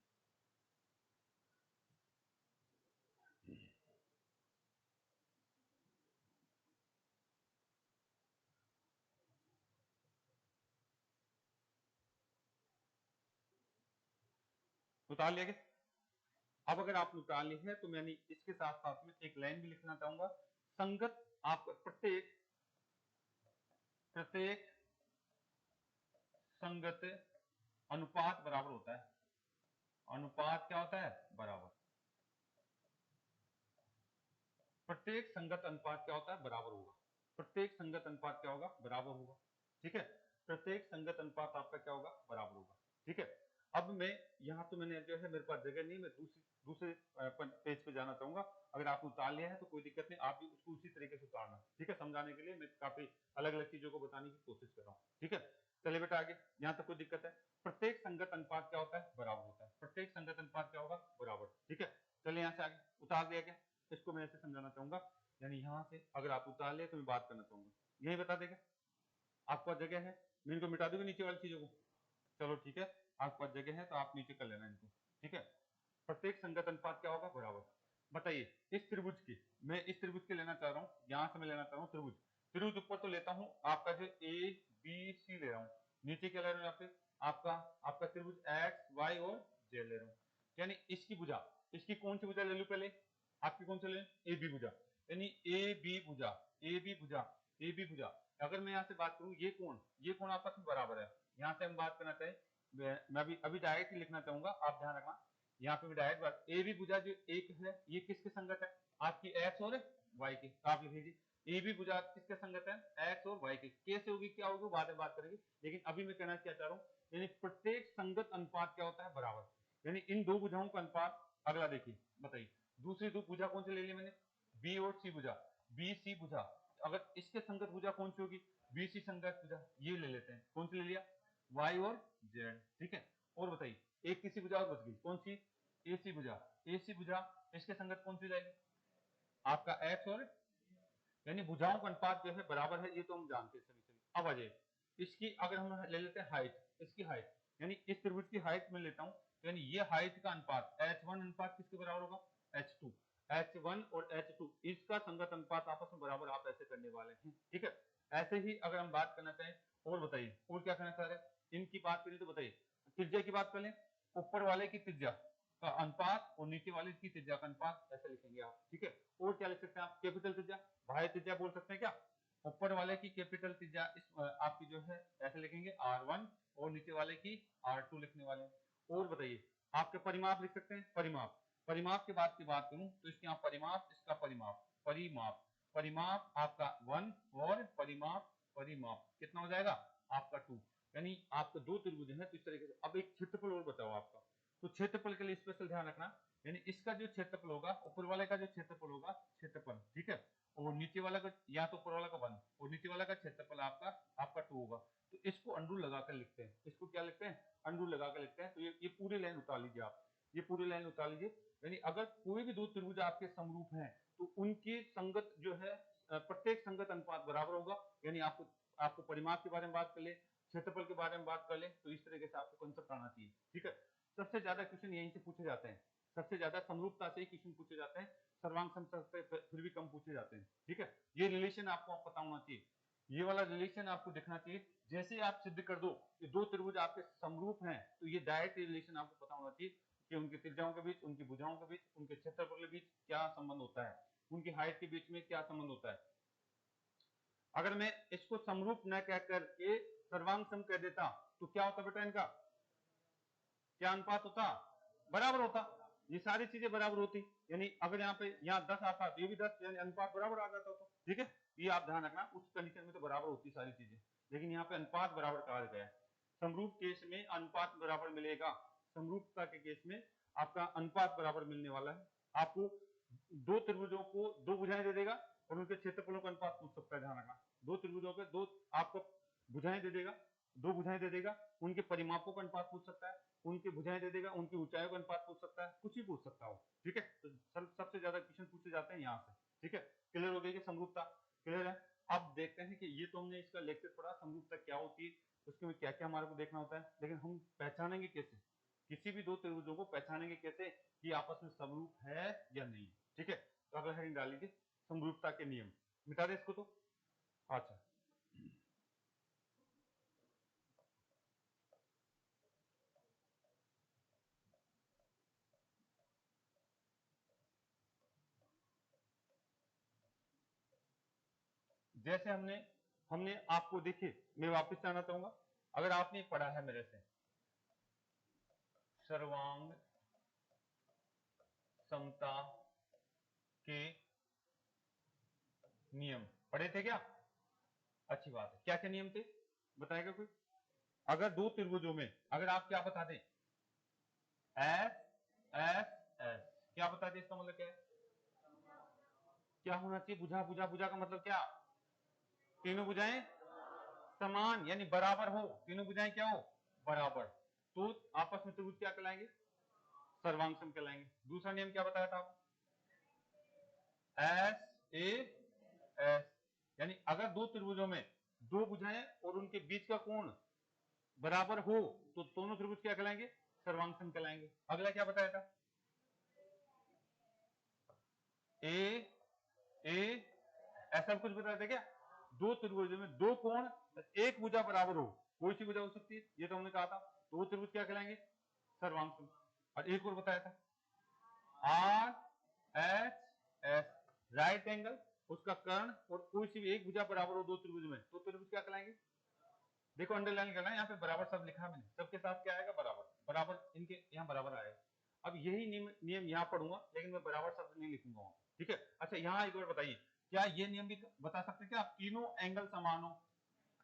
A: उतार लिया क्या, अब अगर आप उतार ली है तो मैंने इसके साथ साथ में एक लाइन भी लिखना चाहूंगा, संगत आप प्रत्येक प्रत्येक संगत अनुपात बराबर होता है, अनुपात क्या होता है बराबर, प्रत्येक संगत अनुपात क्या होता है बराबर होगा, प्रत्येक संगत अनुपात क्या होगा बराबर होगा, ठीक है, प्रत्येक संगत अनुपात आपका क्या होगा बराबर होगा, ठीक है। अब मैं यहाँ तो मैंने जो है मेरे पास जगह नहीं, मैं दूसरे पेज पे जाना चाहूंगा, अगर आपने उतार लिया है तो कोई दिक्कत नहीं, आप भी उसको उसी तरीके से उतारना, ठीक है, समझाने के लिए मैं काफी अलग अलग चीजों को बताने की कोशिश कर रहा हूँ, ठीक है। चलिए बेटा आगे, यहाँ तक कोई दिक्कत है, प्रत्येक संगत अनुपात क्या होता है बराबर होता है, प्रत्येक संगत अनुपात क्या होगा बराबर, ठीक है। चलिए यहाँ से आगे उतार दिया गया, इसको मैं ऐसे समझाना चाहूंगा, यानी यहाँ से अगर आप उतार ले तो मैं बात करना चाहूंगा, यही बता देगा आपके पास जगह है, मैं इनको मिटा दूंगा नीचे वाली चीजों को, चलो ठीक है, आपके पास जगह है तो आप नीचे कर लेना इनको, ठीक है। प्रत्येक संगत अनुपात क्या होगा बराबर, बताइए इस त्रिभुज की, मैं इस त्रिभुज के लेना चाह रहा हूँ, यहां से मैं लेना चाह रहा हूँ त्रिभुज, त्रिभुज ऊपर तो लेता हूँ आपका जो ए बी सी ले रहा हूँ, नीचे क्या ले रहा हूँ यहाँ पे आपका आपका त्रिभुज एक्स वाई और जेड ले रहा हूँ, यानी इसकी भुजा, इसकी कौन सी भुजा ले लूं पहले, आपकी कौन सी ले, ए बी भुजा, यानी ए बी भुजा, ए बी भुजा, ए बी भुजा। अगर मैं यहाँ से बात करूँ ये कोण आपस में बराबर है, यहाँ से हम बात करना चाहें, मैं अभी डायरेक्ट ही लिखना चाहूंगा, आप ध्यान रखना, यहाँ पे डायरेक्ट बात, ए बी भुजा जो एक है ये किसके संगत है, आपकी एक्स और वाई की, तो आप लिख लीजिए ए बी भुजा किसके संगत है, एक्स और वाई की, कैसे होगी क्या होगी बाद में बात करेंगे, लेकिन अभी मैं कहना क्या चाह रहा हूँ, यानी प्रत्येक संगत अनुपात क्या होता है बराबर, यानी इन दो भुजाओं का अनुपात, अगला देखिए बताइए, दूसरी दो भुजा कौन सी ले ली मैंने, बी और सी भुजा, बी सी भुजा, अगर इसके संगत भुजा कौन सी होगी, बी सी संगत भुजा, ये ले लेते हैं, कौन सी ले लिया, वाई और जेड, ठीक है। और बताइए एक किसी भुजा और बच गई, कौन सी, एसी भुजा, एसी भुजा, इसके संगत कौन सी जाएगी, आपका एक्स और, यानी भुजाओं का अनुपात जो है बराबर है, ये तो हम जानते हैं सभी। अब आ जाइए इसकी, अगर हम ले लेते हैं हाइट, इसकी हाइट, यानी इस त्रिभुज की हाइट में लेता हूं, यानी ये हाइट का अनुपात h1 अनुपात किसके बराबर होगा, h2, h1 और h2 इसका संगत अनुपात आपस में बराबर, आप ऐसे करने वाले हैं, ठीक है। ऐसे ही अगर हम बात करना चाहें, और बताइए और क्या करना चाह रहे हैं, इनकी बात करें तो बताइए त्रिज्या की बात कर लें, ऊपर वाले की त्रिज्या का अनुपात और नीचे वाले की त्रिज्या का अनुपात, ऐसे लिखेंगे आप, ठीक है। और क्या लिख सकते हैं आप, कैपिटल त्रिज्या, बाह्य त्रिज्या बोल सकते हैं क्या, ऊपर वाले की कैपिटल त्रिज्या इस आपकी जो है ऐसे लिखेंगे R1 और नीचे वाले की R2 लिखने वाले हैं। और बताइए आपके परिमाप लिख सकते हैं, परिमाप, परिमाप के बाद की बात करूं तो इसके यहाँ परिमाप, इसका परिमाप, परिमाप, परिमाप आपका 1 और परिमाप, परिमाप कितना हो जाएगा आपका 2, यानी आपके दो त्रिभुज है तो इस तरीके से। अब एक क्षेत्रफल और बताओ आपका, तो क्षेत्रफल के लिए स्पेशल ध्यान रखना, यानी इसका जो क्षेत्रफल होगा, ऊपर वाले का जो क्षेत्रफल होगा, क्षेत्रफल, ठीक है, और नीचे वाला का, या तो ऊपर वाला का 1 और नीचे वाला का क्षेत्रफल आपका आपका 2 होगा, तो इसको अंडू लगाकर लिखते हैं, इसको क्या लिखते हैं अंडू लगाकर लिखते हैं। तो ये पूरी लाइन उतार लीजिए आप, ये पूरी लाइन उतार लीजिए, यानी अगर कोई भी दो त्रिभुज आपके समरूप हैं तो उनकी संगत जो है प्रत्येक संगत अनुपात बराबर होगा, यानी आपको आपको परिमाप के बारे में बात कर ले, क्षेत्रफल के बारे में बात कर ले, तो इस तरीके से आपको कंसेप्ट आना चाहिए। ठीक है, सबसे ज्यादा क्वेश्चन यहीं से पूछे जाते हैं, सबसे ज्यादा समरूपता से ही क्वेश्चन पूछे जाते हैं, सर्वांग समता से फिर भी कम पूछे जाते हैं। ठीक है, ये रिलेशन आपको पता होना चाहिए, ये वाला रिलेशन आपको देखना चाहिए। जैसे आप सिद्ध कर दो कि दो त्रिभुज आपके समरूप हैं, तो ये डायरेक्ट रिलेशन आपको पता होना चाहिए कि उनकी त्रिज्याओं के बीच, उनकी भुजाओं के बीच, उनके क्षेत्रफल के बीच क्या संबंध होता है, उनकी हाइट के बीच में क्या संबंध होता है। अगर मैं इसको समरूप न कह करके सर्वांग सम कह देता तो क्या होता बेटा, इनका क्या अनुपात होता, बराबर होता, ये सारी चीजें बराबर होती। यानी अगर यहाँ पे यहाँ 10 आता तो ये भी 10, यानी अनुपात बराबर आ जाता तो। ठीक है, ये आप ध्यान रखना, उस कंडीशन में तो बराबर होती सारी चीजें, लेकिन यहाँ पे अनुपात बराबर कहा गया है। समरूप केस में अनुपात बराबर मिलेगा, समरूपता के केस में आपका अनुपात बराबर मिलने वाला है। आपको दो त्रिभुजों को दो भुजाएं दे देगा और उनके क्षेत्रफलों का अनुपात पूछ सकता है, ध्यान रखना। दो त्रिभुजों के दो आपको भुजाएं दे देगा, दो भुजाएं दे देगा, उनके परिमापों का अनुपात पूछ सकता है, उनकी भुजाएं दे देगा, उनकी ऊंचाइयों का अनुपात पूछ सकता है, कुछ भी पूछ सकता हो। ठीक है, तो सबसे ज्यादा क्वेश्चन पूछे जाते हैं यहाँ से। ठीक है, क्लियर हो गई कि समरूपता क्लियर है। अब देखते हैं कि ये तो हमने इसका लेक्चर पढ़ा, समरूपता क्या होती है, उसके में क्या क्या हमारे को देखना होता है, लेकिन हम पहचानेंगे कैसे, किसी भी दो त्रिभुजों को पहचानेंगे कैसे कि आपस में समरूप है या नहीं। ठीक है, तो अगला हेडिंग डाल लीजिए, समरूपता के नियम। मिटा दे इसको तो। अच्छा, जैसे हमने हमने आपको देखिए, मैं वापस जाना चाहूंगा, अगर आपने पढ़ा है मेरे से सर्वांग समता के नियम पढ़े थे क्या? अच्छी बात है, क्या क्या नियम थे बताएगा कोई? अगर दो त्रिभुजों में अगर आप क्या बता दें, एस एस एस, क्या बता दें, इसका मतलब क्या है, क्या होना चाहिए, भुजा भुजा भुजा का मतलब क्या, तीनों भुजाएं समान यानी बराबर हो, तीनों भुजाएं क्या हो, बराबर, तो आपस में त्रिभुज क्या कहलाएंगे, सर्वांग सम कहलाएंगे। दूसरा नियम क्या बताया था आपको, एस ए एस, यानी अगर दो त्रिभुजों में दो भुजाएं और उनके बीच का कोण बराबर हो तो दोनों त्रिभुज क्या कहलाएंगे, सर्वांग सम कहलाएंगे। अगला क्या बताया था, ए ए ऐसा कुछ बताया था क्या, दो त्रिभुजों में दो कोण एक भुजा बराबर हो, कोई सी भुजा हो सकती है, ये तो हमने कहा था, तो वो त्रिभुज क्या कहलाएंगे, सर्वांग सम। और एक और बताया था, R H S, right angle, उसका कर्ण और कोई सी भी एक भुजा बराबर हो दो त्रिभुज में, तो त्रिभुज क्या कहलाएंगे। देखो अंडरलाइन करना है, यहाँ पे बराबर शब्द लिखा है मैंने, सबके साथ क्या आएगा, बराबर, बराबर इनके यहाँ बराबर आएगा। अब यही नियम यहाँ पढ़ूंगा, लेकिन मैं बराबर शब्द नहीं लिखूंगा। ठीक है, अच्छा यहाँ एक बार बताइए, क्या ये नियम भी बता सकते हैं क्या, तीनों एंगल समान हो,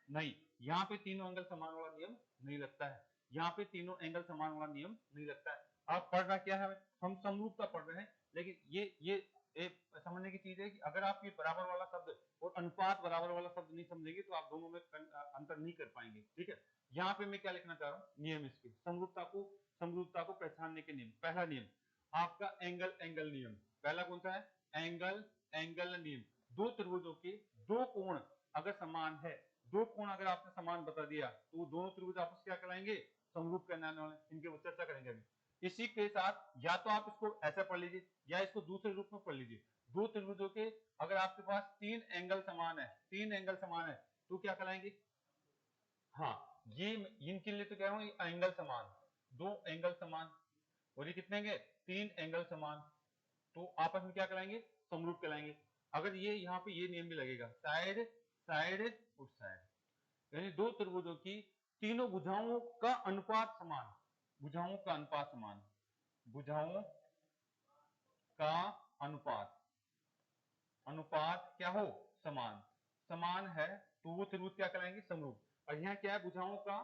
A: नहीं, यहाँ पे तीनों एंगल समान वाला नियम नहीं लगता है, यहाँ पे तीनों एंगल समान वाला नियम नहीं लगता है। आप पढ़ना क्या है, हम समरूपता पढ़ रहे हैं, लेकिन ये एक समझने की चीज है कि अगर आप ये बराबर वाला शब्द और अनुपात बराबर वाला शब्द नहीं समझेंगे तो आप दोनों में अंतर नहीं कर पाएंगे। ठीक है, यहाँ पे मैं क्या लिखना चाह रहा हूँ, नियम इसके समरूपता को पहचानने के नियम। पहला नियम आपका एंगल एंगल नियम, पहला कौन सा है, एंगल एंगल नियम। दो त्रिभुजों के दो कोण अगर समान है, दो कोण अगर आपने समान बता दिया तो वो दोनों त्रिभुज आपस क्या कहलाएंगे, समरूप कहलाने वाले, इनके ऊपर चर्चा करेंगे अभी। इसी के साथ या तो आप इसको ऐसे पढ़ लीजिए या इसको दूसरे रूप में पढ़ लीजिए, दो त्रिभुजों के अगर आपके पास तीन एंगल समान है, तीन एंगल समान है तो क्या कहलाएंगे, हाँ ये इनके लिए तो कह रहा हूं एंगल समान, दो एंगल समान, और ये कितने हैं, तीन एंगल समान, तो आपस में क्या कहलाएंगे, समरूप कहलाएंगे। अगर ये यहाँ पे ये नियम भी लगेगा, साइड साइड और साइड, यानी दो त्रिभुजों की तीनों भुजाओं का अनुपात समान, भुजाओं का अनुपात समान, भुजाओं का अनुपात अनुपात क्या हो, समान, समान है तो वो त्रिभुज क्या कहलाएंगे, समरूप। और यहाँ क्या है, भुजाओं का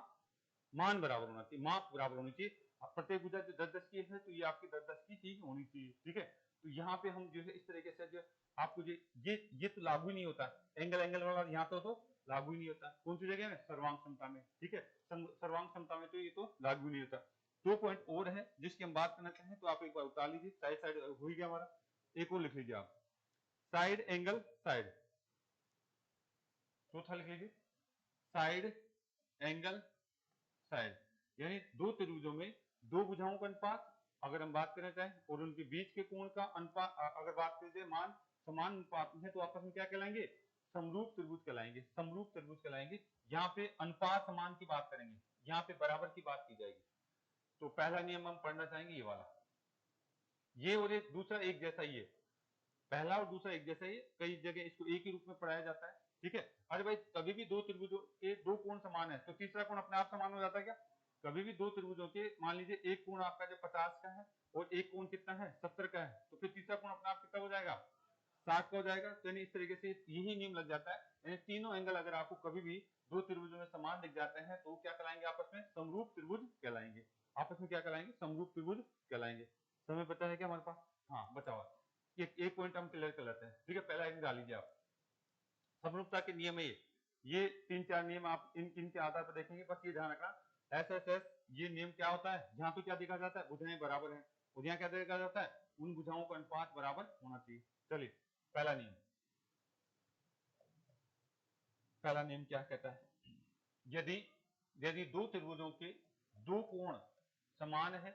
A: मान बराबर होना चाहिए, माप बराबर होनी चाहिए, प्रत्येक भुजा जो 10-10 की है तो ये आपकी 10-10 की ही होनी चाहिए। ठीक है, तो यहाँ पे हम जो है इस तरीके से जो आपको ये तो लागू ही नहीं होता, एंगल एंगल वाला यहाँ तो लागू ही नहीं होता, कौन सी जगह में, सर्वांग समता में। ठीक है, सर्वांग समता में तो ये तो लागू नहीं होता। 2 पॉइंट और है जिसकी हम बात करना चाहें तो आप एक बार उतार लीजिए, साइड साइड हो ही गया हमारा, एक और लिख लीजिए आप, साइड एंगल साइड, चौथा लिख लीजिए, साइड एंगल साइड, यानी दो त्रिभुजों में दो भुजाओं का अनुपात अगर हम बात करना चाहें और उनके बीच के कोण का अनुपात अगर बात करें मान समान अनुपात में है तो आपस में क्या कहलाएंगे? समरूप त्रिभुज कहलाएंगे, समरूप त्रिभुज कहलाएंगे। यहाँ पे अनुपात समान की बात करेंगे, यहाँ पे बराबर की बात की जाएगी। तो पहला नियम हम पढ़ना चाहेंगे ये वाला, ये और एक दूसरा एक जैसा ही है, पहला और दूसरा एक जैसा ही है, कई जगह इसको एक ही रूप में पढ़ाया जाता है, ठीक है। अरे भाई कभी भी दो त्रिभुजों के दो कोण समान है तो तीसरा कोण अपने आप समान हो जाता है क्या? कभी भी दो त्रिभुजों के मान लीजिए एक कोण आपका जो 50 का है और एक कोण कितना है 70 का है, तो फिर तीसरा कोण अपने आप कितना हो जाएगा? 60 का हो जाएगा। तो यानी इस तरीके से यही नियम लग जाता है, यानी तीनों एंगल अगर आपको कभी भी दो त्रिभुजों में समान दिख जाते हैं तो क्या कहलाएंगे? आपस में समरूप त्रिभुज कहलाएंगे। आपस में क्या कहलाएंगे? समरूप त्रिभुज कहलाएंगे। समय बचा है क्या हमारे पास? हाँ बचा हुआ, एक पॉइंट हम क्लियर कर लेते हैं, ठीक है। पहला एक डाल लीजिए आप, समरूपता के नियम है ये 3-4 नियम आप इनके आधार पर देखेंगे। बस ये ध्यान रखना एस ये नियम क्या होता है? यहाँ पे क्या देखा जाता है? भुजाएं बराबर हैं, और यहाँ क्या देखा जाता है? उन भुजाओं का अनुपात बराबर होना चाहिए। चलिए पहला नियम, पहला नियम क्या कहता है? यदि यदि दो त्रिभुजों के दो कोण समान है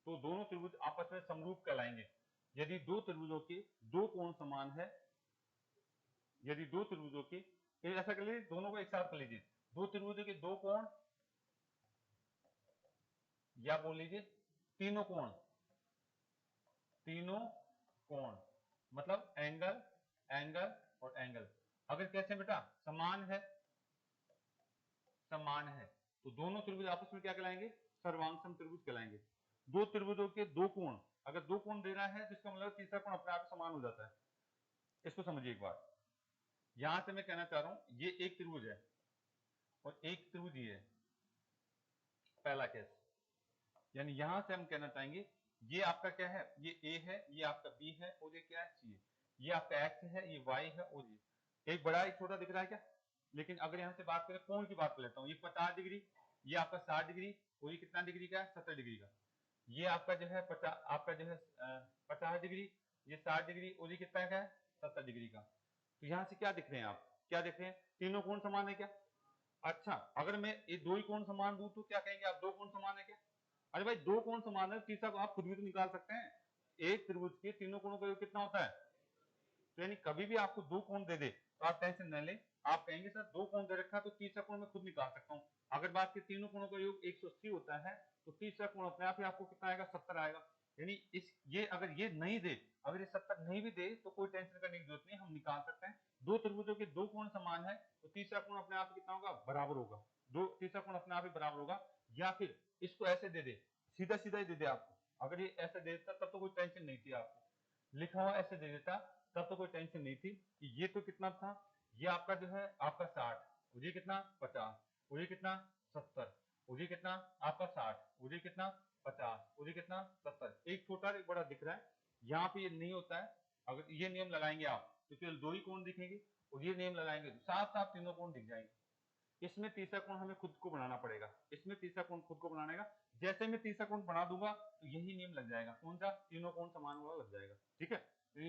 A: तो दोनों त्रिभुज आपस में समरूप कहलाएंगे। यदि दो त्रिभुजों के दो कोण समान है, यदि दो त्रिभुजों के, ऐसा कर लीजिए दोनों को एक साथ कर लीजिए, दो त्रिभुजों के दो कोण, या बोल लीजिए तीनों कोण, तीनों कोण मतलब एंगल एंगल और एंगल, अगर कैसे बेटा? समान है, समान है तो दोनों त्रिभुज आपस में क्या कहलाएंगे? सर्वांग सम त्रिभुज कहलाएंगे। दो त्रिभुजों के दो कोण, अगर दो कोण दे रहा है तो इसका मतलब तीसरा कोण अपने आप समान हो जाता है। इसको समझिए एक बार, यहां से मैं कहना चाह रहा हूं ये एक त्रिभुज है और एक त्रिभुज ये है, पहला केस, यानी यहां से हम कहना चाहेंगे ये आपका क्या है? ये ए है, ये आपका बी है और ये क्या है? सी है। ये आपका एक्स है, ये वाई है और ये एक बड़ा एक छोटा दिख रहा है क्या? लेकिन अगर यहां से बात करें कोण की बात कर लेता हूं, ये 50 डिग्री, ये आपका 60 डिग्री और ये कितना डिग्री का है? 70 डिग्री का। ये आपका जो है 50, आपका जो है 50 डिग्री, ये 60 डिग्री और ये कितना का है? 70 डिग्री का। तो यहां से क्या दिख रहे हैं आप? क्या दिख रहे हैं? तीनों कोण समान है क्या? अच्छा, अगर मैं ये दो ही कोण समान दूं तो क्या कहेंगे आप? दो कोण समान है क्या? अरे भाई दो कोण समान है, तीसरा को आप खुद भी तो निकाल सकते हैं। एक त्रिभुज के तीनों कोणों का योग कितना होता है? तो यानी कभी भी आपको दो कोण दे दे तो आप टेंशन न लें, आप कहेंगे सर दो कोण दे रखा तो तीसरा कोण मैं खुद निकाल सकता हूं। अगर बात की तीनों कोणों का योग 180 होता है तो तीसरा कोण अपने आप ही आपको कितना आएगा? 70 आएगा। यानी इस ये अगर ये नहीं दे, अगर ये 70 नहीं भी दे तो कोई टेंशन करने की जरूरत नहीं, हम निकाल सकते हैं। दो त्रिभुजों के दो कोण समान है तो तीसरा कोण अपने आप कितना होगा? बराबर होगा। दो तीसरा कोण अपने आप ही बराबर होगा। या फिर इसको ऐसे दे दे, सीधा सीधा ही दे दे आपको, अगर ये ऐसे दे देता तब तो कोई टेंशन नहीं थी आपको, लिखा हुआ ऐसे दे देता तब तो कोई टेंशन नहीं थी कि ये तो कितना था? ये आपका जो है आपका 60 और ये कितना? 50 और ये कितना? 70 और ये कितना? आपका 60 और ये कितना? 50 और ये कितना? 70। एक छोटा एक बड़ा दिख रहा है, यहाँ पे ये नहीं होता है। अगर ये नियम लगाएंगे आप तो केवल दो ही कोण दिखेंगे और ये नियम लगाएंगे तो साफ साफ तीनों कोण दिख जाएंगे। इसमें तीसरा कोण हमें खुद को बनाना पड़ेगा, इसमें तीसरा कोण खुद को बनाने का। जैसे मैं तीसरा कोण बना दूंगा तो यही नियम लग जाएगा, कौन सा? तीनों कोण समान वाला लग जाएगा, ठीक है।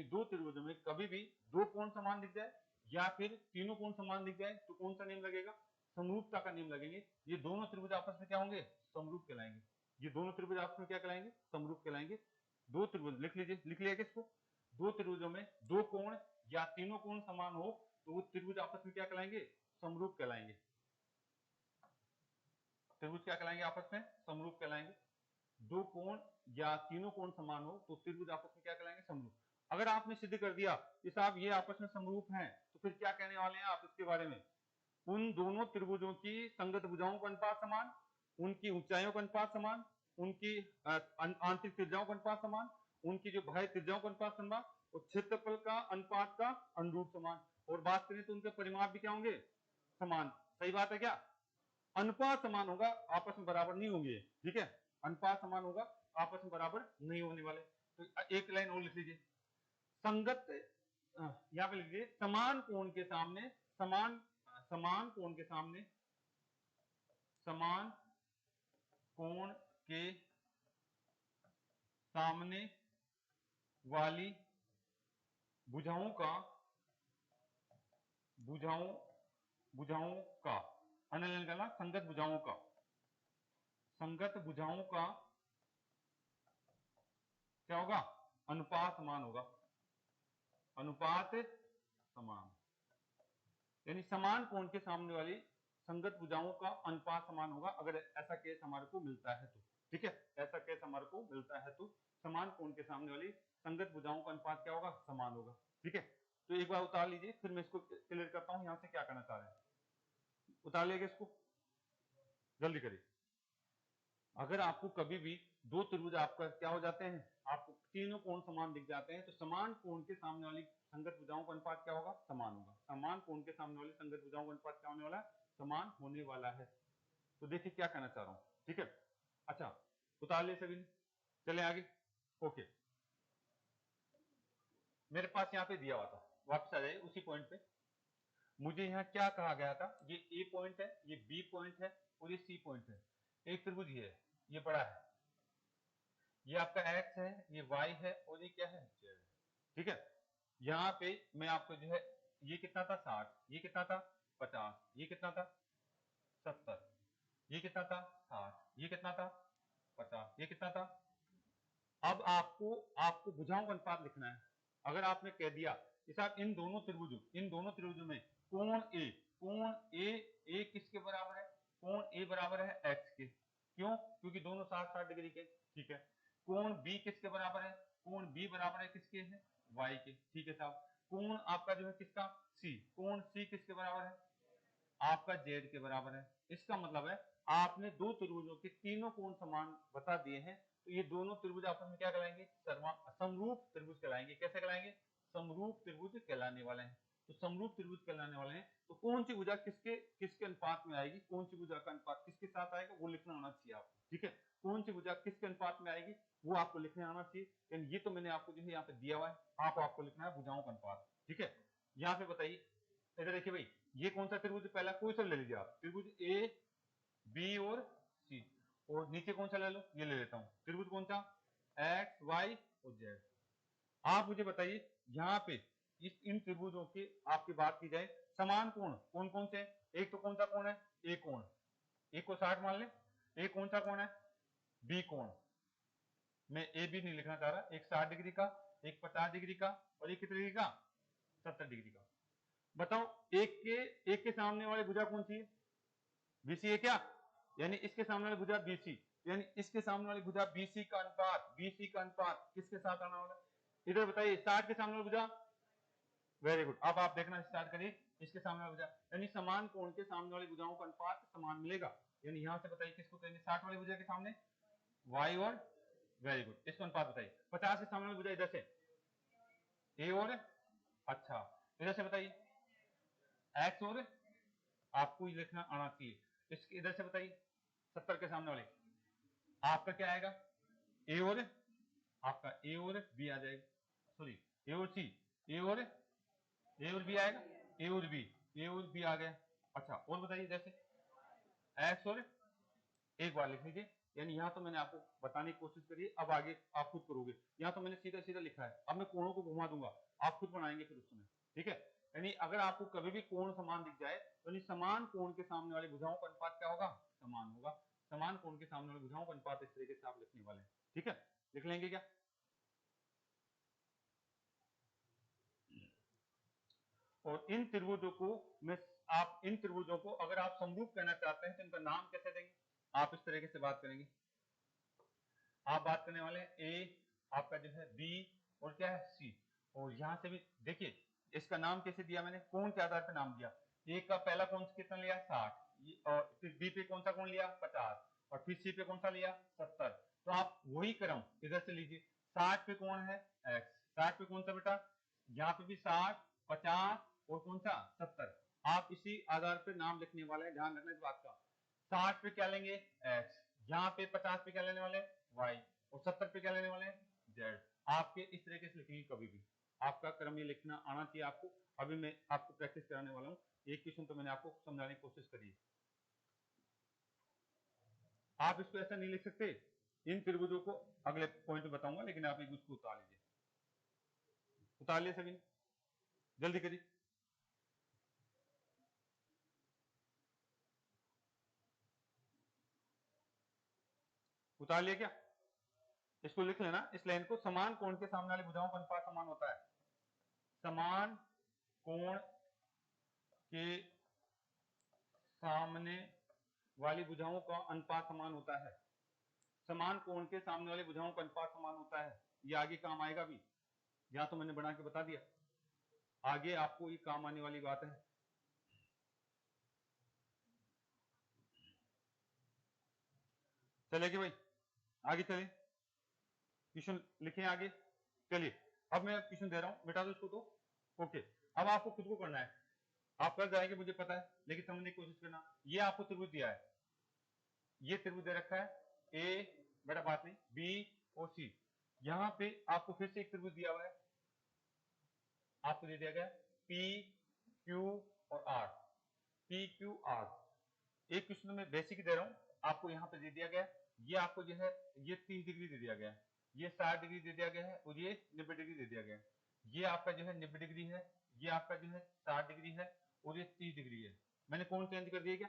A: दो त्रिभुजों में कभी भी दो कोण समान दिख जाए या फिर तीनों कोण समान दिख जाए तो कौन सा नियम लगेगा? समरूपता का नियम लगेंगे। ये दोनों त्रिभुज आपस में क्या होंगे? समरूप कहलाएंगे। ये दोनों त्रिभुज आपस में क्या कहलाएंगे? समरूप कहलाएंगे। दो त्रिभुज लिख लीजिए, लिख लिया किसको? दो त्रिभुजों में दो कोण या तीनों कोण समान हो तो वो त्रिभुज आपस में क्या कहलाएंगे? समरूप कहलाएंगे। त्रिभुज क्या कहलाएंगे? आपस में समरूप कहलाएंगे। दो कोण या तीनों कोण समान हो तो त्रिभुज आपस में क्या कहलाएंगे? समरूप। अगर आपने सिद्ध कर दिया कि साहब ये आपस में समरूप हैं तो फिर क्या कहने वाले हैं आप इसके बारे में? उन दोनों त्रिभुजों की संगत भुजाओं का अनुपात समान, उनकी ऊंचाइयों का अनुपात समान, उनकी आंतरिक त्रिज्याओं का अनुपात समान, उनकी जो बाह्य त्रिज्याओं का अनुपात समान और क्षेत्रफल का अनुपात का अनुरूप समान। और बात करें तो उनके परिमाप भी क्या होंगे? समान। सही बात है क्या? अनुपात समान होगा, आपस में बराबर नहीं होंगे, ठीक है। अनुपात समान होगा, आपस में बराबर नहीं होने वाले। तो एक लाइन और लिख लीजिए, संगत, यहां पे लिखिए समान कोण के सामने, समान कोण के सामने, समान कोण के सामने वाली भुजाओं का भुजाओं भुजाओं का अनल निकालना, संगत भुजाओं का, संगत भुजाओं का क्या होगा, अनुपात समान होगा, अनुपात समान, यानी समान कोण के सामने वाली संगत भुजाओं का अनुपात समान होगा अगर ऐसा केस हमारे को मिलता है तो, ठीक है, ऐसा केस हमारे को मिलता है तो समान कोण के सामने वाली संगत भुजाओं का अनुपात क्या होगा, समान होगा, ठीक है। तो एक बार उतार लीजिए, फिर मैं इसको क्लियर करता हूं, यहां से क्या करना चाह रहे हैं, उतार लेंगे इसको, जल्दी करिए। अगर आपको कभी भी दो त्रिभुज आपका क्या हो जाते हैं, आपको तीनों कोण समान दिख जाते हैं, तो समान कोण के सामने वाली संगत भुजाओं का अनुपात क्या होगा, समान होगा, समान कोण के सामने वाली संगत भुजाओं का अनुपात क्या होने वाला है, समान होने वाला है। तो देखिए क्या कहना चाह रहा हूं, ठीक है। अच्छा, उतार ले सभी ने, चले आगे। ओके, मेरे पास यहाँ पे दिया हुआ था, वापस आ जाइए उसी पॉइंट पे। मुझे यहाँ क्या कहा गया था, ये ए पॉइंट है, ये बी पॉइंट है और ये सी पॉइंट है, एक त्रिभुज ये है, ये बड़ा है, ये आपका x है, ये y है और ये क्या है, z है, ठीक है। यहाँ पे मैं आपको जो है, ये कितना था 60, ये कितना था 50, ये कितना था 70, ये कितना था 60, ये कितना था 50, ये कितना था। अब आपको आपको भुजाओं का अनुपात लिखना है। अगर आपने कह दिया कि साहब इन दोनों त्रिभुजों में कोण ए किसके बराबर है, कोण ए बराबर है x के, क्यों, क्योंकि दोनों 60-60 डिग्री के, ठीक है। कोण बी किसके बराबर है, कोण बी बराबर है किसके है, y के, ठीक है साहब। कोण आपका जो है किसका, सी, कोण सी किसके बराबर है, आपका जेड के बराबर है। इसका मतलब है आपने दो त्रिभुजों के तीनों कोण समान बता दिए हैं, तो ये दोनों त्रिभुज आपस में क्या कहलाएंगे, समरूप त्रिभुज कहलाएंगे। कैसे कहलाएंगे, समरूप त्रिभुज कहलाने वाले हैं। तो समरूप त्रिभुज कहलाने वाले हैं, तो कौन सी भुजा किसके किसके अनुपात में आएगी, कौन सी भुजा का अनुपात किसके साथ आएगा, वो लिखना आना चाहिए आपको, ठीक है। कौन सी भुजा किसके अनुपात में आएगी वो आपको लिखने आना चाहिए। ये तो मैंने आपको जो है यहाँ पे दिया हुआ है, आपको लिखना है भुजाओं का अनुपात, ठीक है। यहाँ पे बताइए, इधर देखिए भाई, ये कौन सा त्रिभुज, पहला कोई सा ले लीजिए आप, त्रिभुज ए बी और सी, और नीचे कौन सा ले लो, ये ले लेता हूं, त्रिभुज कौन सा, एक्स वाई और जेड। आप मुझे बताइए यहाँ पे इस इन त्रिभुजों की आपकी बात की जाए, समान कोण कौन कौन से, एक तो कौन सा कोण है, ए कोण, एक को 60 मान ले, एक कौन सा कोण है, बी कोण, मैं ए बी नहीं लिखना चाह रहा, एक 60 डिग्री का, एक 50 डिग्री का और एक कितने डिग्री का, 70 डिग्री का। बताओ एक के सामने वाले भुजा कौन सी है, बीसी है क्या, यानी इसके सामने वाली भुजा बीसी, यानी इसके सामने वाली भुजा बीसी का अनुपात किसके साथ आना वाला, इधर बताइए 60 के सामने वाली भुजा, वेरी गुड। अब आप देखना स्टार्ट करिए, इसके सामने वाली भुजा, यानी समान कोण के सामने वाली भुजाओं का अनुपात समान मिलेगा। यानी यहां से बताइए किसको कहेंगे, 60 वाली भुजा के सामने y और, वेरी गुड, इसको अनुपात बताइए। 50 के सामने वाली भुजा इधर से a और, अच्छा इधर से बताइए x और, आपको ये लिखना आना चाहिए। इसके इधर से बताइए 70 के सामने वाले, आपका क्या आएगा, ए और, आपका ए और बी आ जाएगा, सॉरी ए और सी, ए और बी आएगा, ए और बी आ गया। अच्छा और बताइए, जैसे एक्स और, एक बार लिख लीजिए, यानी यहां तो मैंने आपको बताने की कोशिश करी, अब आगे आप खुद करोगे। यहां तो मैंने सीधा सीधा लिखा है, अब मैं कोणों को घुमा दूंगा, आप खुद बनाएंगे फिर उस समय, ठीक है। यानी अगर आपको कभी भी कोण समान दिख जाए, तो समान कोण के सामने वाली भुजाओं का अनुपात क्या होगा, समान होगा। समान कोण के सामने वाली भुजाओं का अनुपात इस तरीके से आप लिखने वाले हैं, ठीक है। लिख लेंगे क्या, और इन त्रिभुजों को मैं, आप इन त्रिभुजों को अगर आप समरूप कहना चाहते हैं तो इनका नाम कैसे देंगे, आप इस तरीके से बात करेंगे। आप बात करने वाले हैं ए, आपका जो है बी और क्या है सी, और यहां से भी देखिए इसका नाम कैसे दिया मैंने, कोण के आधार पर नाम दिया। ए का पहला कोण कितना लिया 60, और फिर बी पे कौन सा कोण लिया 50, और फिर सी पे कौन सा लिया 70। तो आप वही क्रम इधर से लीजिए, 60 पे कौन है एक्स, 60 पे कौन सा बेटा, यहाँ पे भी 60, 50 और कौन सा 70। आप इसी आधार पर नाम लिखने वाले हैं, ध्यान रखना इस बात का। 60 पे क्या लेंगे एक्स, यहाँ पे 50 पे क्या लेने वाले वाई, और 70 पे क्या लेने वाले जेड। आपके इस तरीके से लिखेंगे, कभी भी आपका क्रम ये लिखना आना चाहिए आपको। अभी मैं आपको प्रैक्टिस कराने वाला हूँ, एक क्वेश्चन तो मैंने आपको समझाने की कोशिश करी है। आप इसको ऐसा नहीं लिख सकते, इन त्रिभुजों को अगले पॉइंट में बताऊंगा, लेकिन आप एक उसको उतार लीजिए, उतार लिया सभी, जल्दी करिए। उतार लिया क्या? इसको लिख लेना, इस लाइन को, समान कोण के सामने वाली भुजाओं का अनुपात समान होता है। समान कोण के सामने वाली भुजाओं का अनुपात समान होता है। समान कोण के सामने वाली भुजाओं का अनुपात समान होता है। ये आगे काम आएगा भी, यहां तो मैंने बना के बता दिया, आगे आपको ये काम आने वाली बात है। चले कि भाई आगे चले, क्वेश्चन लिखे आगे। चलिए अब मैं क्वेश्चन दे रहा हूं, मिटा दो इसको तो। ओके, अब आपको खुद को करना है, आप कर जाएंगे मुझे पता है, लेकिन समझने की कोशिश करना। ये आपको त्रिभुज दिया है, ये त्रिभुज दे रखा है, ए बड़ा बात नहीं, बी और सी। यहां पे आपको फिर से एक त्रिभुज दिया हुआ है, आपको दे दिया गया पी क्यू और आर, पी क्यू आर। एक क्वेश्चन में बेसिक दे रहा हूं, आपको यहां पे दे दिया गया, ये आपको जो है ये 30 डिग्री दे दिया गया है, ये 60 डिग्री दे दिया गया है, और ये 90 डिग्री दे दिया गया है। ये आपका जो है 90 डिग्री है, ये आपका जो है 60 डिग्री है, और ये 30 डिग्री है। मैंने कोण चेंज कर दिए क्या?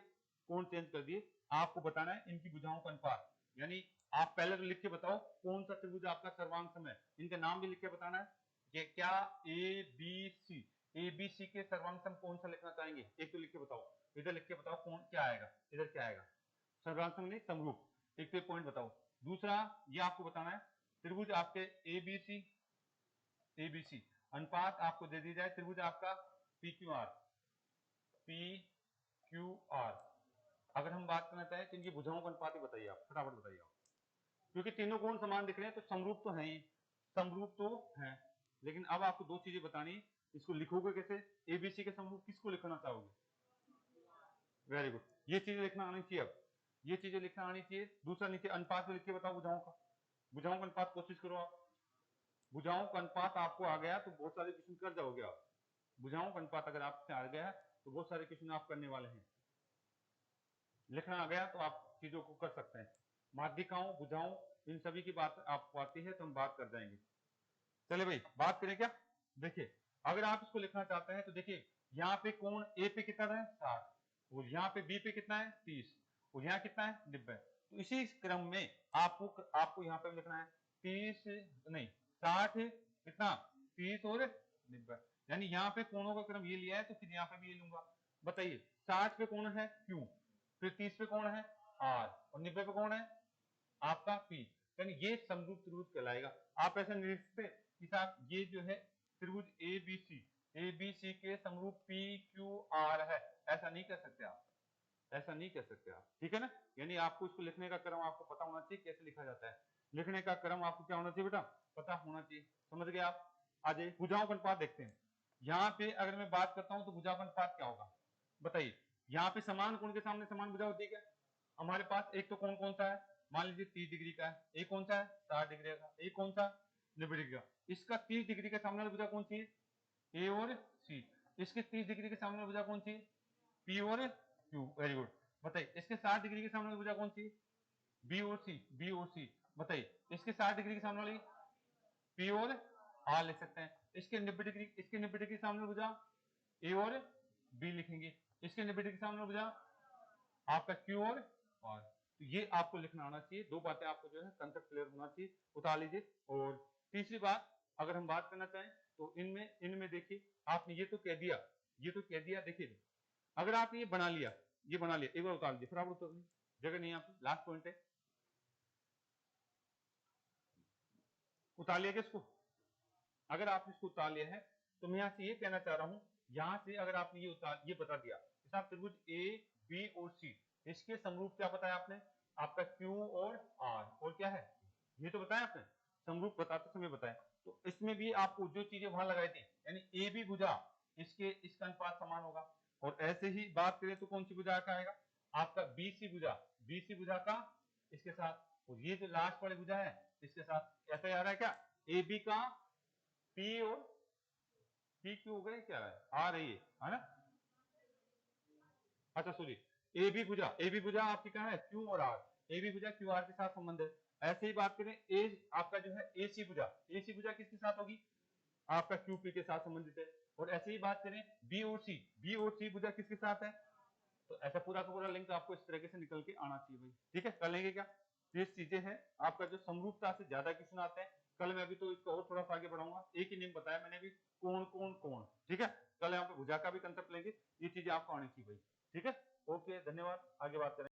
A: कोण चेंज कर दिए। आपको बताना है इनकी भुजाओं का अनुपात, यानी आप पहले तो लिख के बताओ कौन सा त्रिभुज आपका सर्वांगसम है, इनके नाम भी लिख के बताना है। ये क्या A B C, A B C के सर्वांगसम कौन सा लिखना चाहेंगे, एक तो लिख के बताओ, इधर लिख के बताओ कौन क्या आएगा, इधर क्या आएगा, सर्वांगसम नहीं समरूप, एक तो पॉइंट बताओ। दूसरा ये आपको बताना है त्रिभुज आपके ए बी सी अनुपात आपको दे दी जाए, त्रिभुज आपका P Q R, P Q R. अगर हम बात करना चाहें तो इनकी भुजाओं का अनुपात ही बताइए आप, फटाफट बताइए आप, क्योंकि तीनों कोण समान दिख रहे हैं तो समरूप तो है ही, समरूप तो है। लेकिन अब आपको दो चीजें बतानी, इसको लिखोगे कैसे, एबीसी के समरूप किसको लिखना चाहोगे? वेरी गुड, ये चीजें लिखना आनी चाहिए। अब ये चीजें लिखना आनी चाहिए। दूसरा नीचे अनुपात में लिख के बताओ भुजाओं का, भुजाओं का अनुपात कोशिश करो आप, भुजाओं का अनुपात आपको आ गया तो बहुत सारे क्वेश्चन कर जाओगे आप। भुजाओं का अनुपात अगर आपसे आ गया तो बहुत सारे क्वेश्चन आप करने वाले हैं। लिखना आ गया तो आप चीजों को कर सकते हैं। माध्यिकाओं, भुजाओं, इन सभी की बात आपको आती है तो हम बात कर जाएंगे। चले भाई बात करें क्या? देखिए अगर आप इसको लिखना चाहते हैं तो देखिए यहाँ पे कोण ए पे कितना है 60, और यहाँ पे बी पे कितना है 30, और यहाँ कितना है 90। तो इसी क्रम में आपको यहाँ पे लिखना है 30 नहीं 60 कितना 30 और 90, यानी यहाँ पे कोणों का क्रम ये लिया है तो फिर यहाँ पे भी ये लूंगा। बताइए 60 पे कोण है क्यू, फिर 30 पे कोण है आर, और 90 पे कोण है आपका पी, यानी ये समरूप त्रिभुज कहलाएगा। आप ऐसा नहीं लिख सकते कि साहब ये जो है त्रिभुज ए बी सी के समरूप पी क्यू आर है, ऐसा नहीं कर सकते आप, ऐसा नहीं कर सकते आप, ठीक है ना। यानी आपको इसको लिखने का क्रम आपको पता होना चाहिए, कैसे लिखा जाता है, लिखने का क्रम आपको क्या होना चाहिए बेटा, पता होना चाहिए। समझ गए आप? आ जाइए भुजाओं का अनुपात देखते हैं। यहाँ पे अगर मैं बात करता हूं तो भुजाओं का अनुपात क्या होगा बताइए। यहाँ पे समान कोण के सामने समान भुजा होती है क्या? हमारे पास एक तो कोण कौन सा है, मान लीजिए 30 डिग्री का है, एक कौन सा है 60 डिग्री का, एक कौन सा 90 डिग्री का। इसका 30 डिग्री के सामने वाली भुजा कौन सी है? ए और सी। इसके 30 डिग्री के सामने वाली भुजा कौन सी है? पी और क्यू। Very good. बताइए इसके 60 डिग्री के सामने वाली भुजा कौन सी है? बी और सी, बी और सी। बताइए इसके 60 डिग्री के सामने वाली पी और आर लिख सकते हैं। इसके 90 डिग्री, इसके 90 डिग्री के सामने वाली भुजा ए और बी लिखेंगे। इसके 90 डिग्री के सामने वाली भुजा आपका क्यू और आर। तो ये आपको लिखना आना चाहिए, दो बातें आपको जो है कंसेप्ट क्लियर होना चाहिए, उतार लीजिए। और तीसरी बात अगर हम बात करना चाहें तो इनमें इनमें देखिए आपने ये तो कह दिया, ये तो कह दिया, देखिए अगर आपने ये बना लिया, ये बना लिया, एक बार उतार लीजिए, फिर आप उतार लीजिए, जगह नहीं है आपकी, लास्ट पॉइंट है, उतार लिया इसको। अगर आपने इसको उतार लिया है तो मैं यहां से ये कहना चाह रहा हूं, यहां से अगर आपने ये बता दिया त्रिभुज ए बी और सी, इसके समरूप क्या बताया आपने, आपका क्यू और आर, और क्या है ये तो बताया आपने, समरूप बताते समय बताया। तो इसमें भी आपको जो चीजें वहां लगाई थी, यानी ए बी भुजा इसका अनुपात समान होगा। और ऐसे ही बात करें तो कौन सी भुजा का आएगा, आपका बी सी भुजा का इसके साथ, और ये जो लास्ट वाली भुजा है इसके साथ, ऐसा आ रहा है क्या, ए बी का पी और पी क्यू हो गए, क्या है आ रही है ना। अच्छा सॉरी, ए बी भुजा आपकी कहा है क्यू और आर, ए बी भुजा क्यू आर के साथ संबंध है। ऐसे ही बात करें ए आपका जो है ए सी भुजा किसके साथ होगी, आपका क्यू पी के साथ संबंधित है। और ऐसे ही बात करें बी और सी भुजा किसके साथ है, तो ऐसा पूरा का पूरा लिंक आपको इस तरीके से निकल के आना चाहिए भाई, ठीक है। कर लेंगे क्या? ये चीजें हैं। आपका जो समरूपता से ज्यादा क्वेश्चन आते हैं, कल मैं अभी तो इसको और थोड़ा सा आगे बढ़ाऊंगा। एक ही नेम बताया मैंने भी, कोण कोण कोण, ठीक है। कल यहाँ पे भुजा का भी कंसेप्ट लेंगे, ये चीजें आपको आनी चाहिए भाई, ठीक है। ओके, धन्यवाद, आगे बात करेंगे।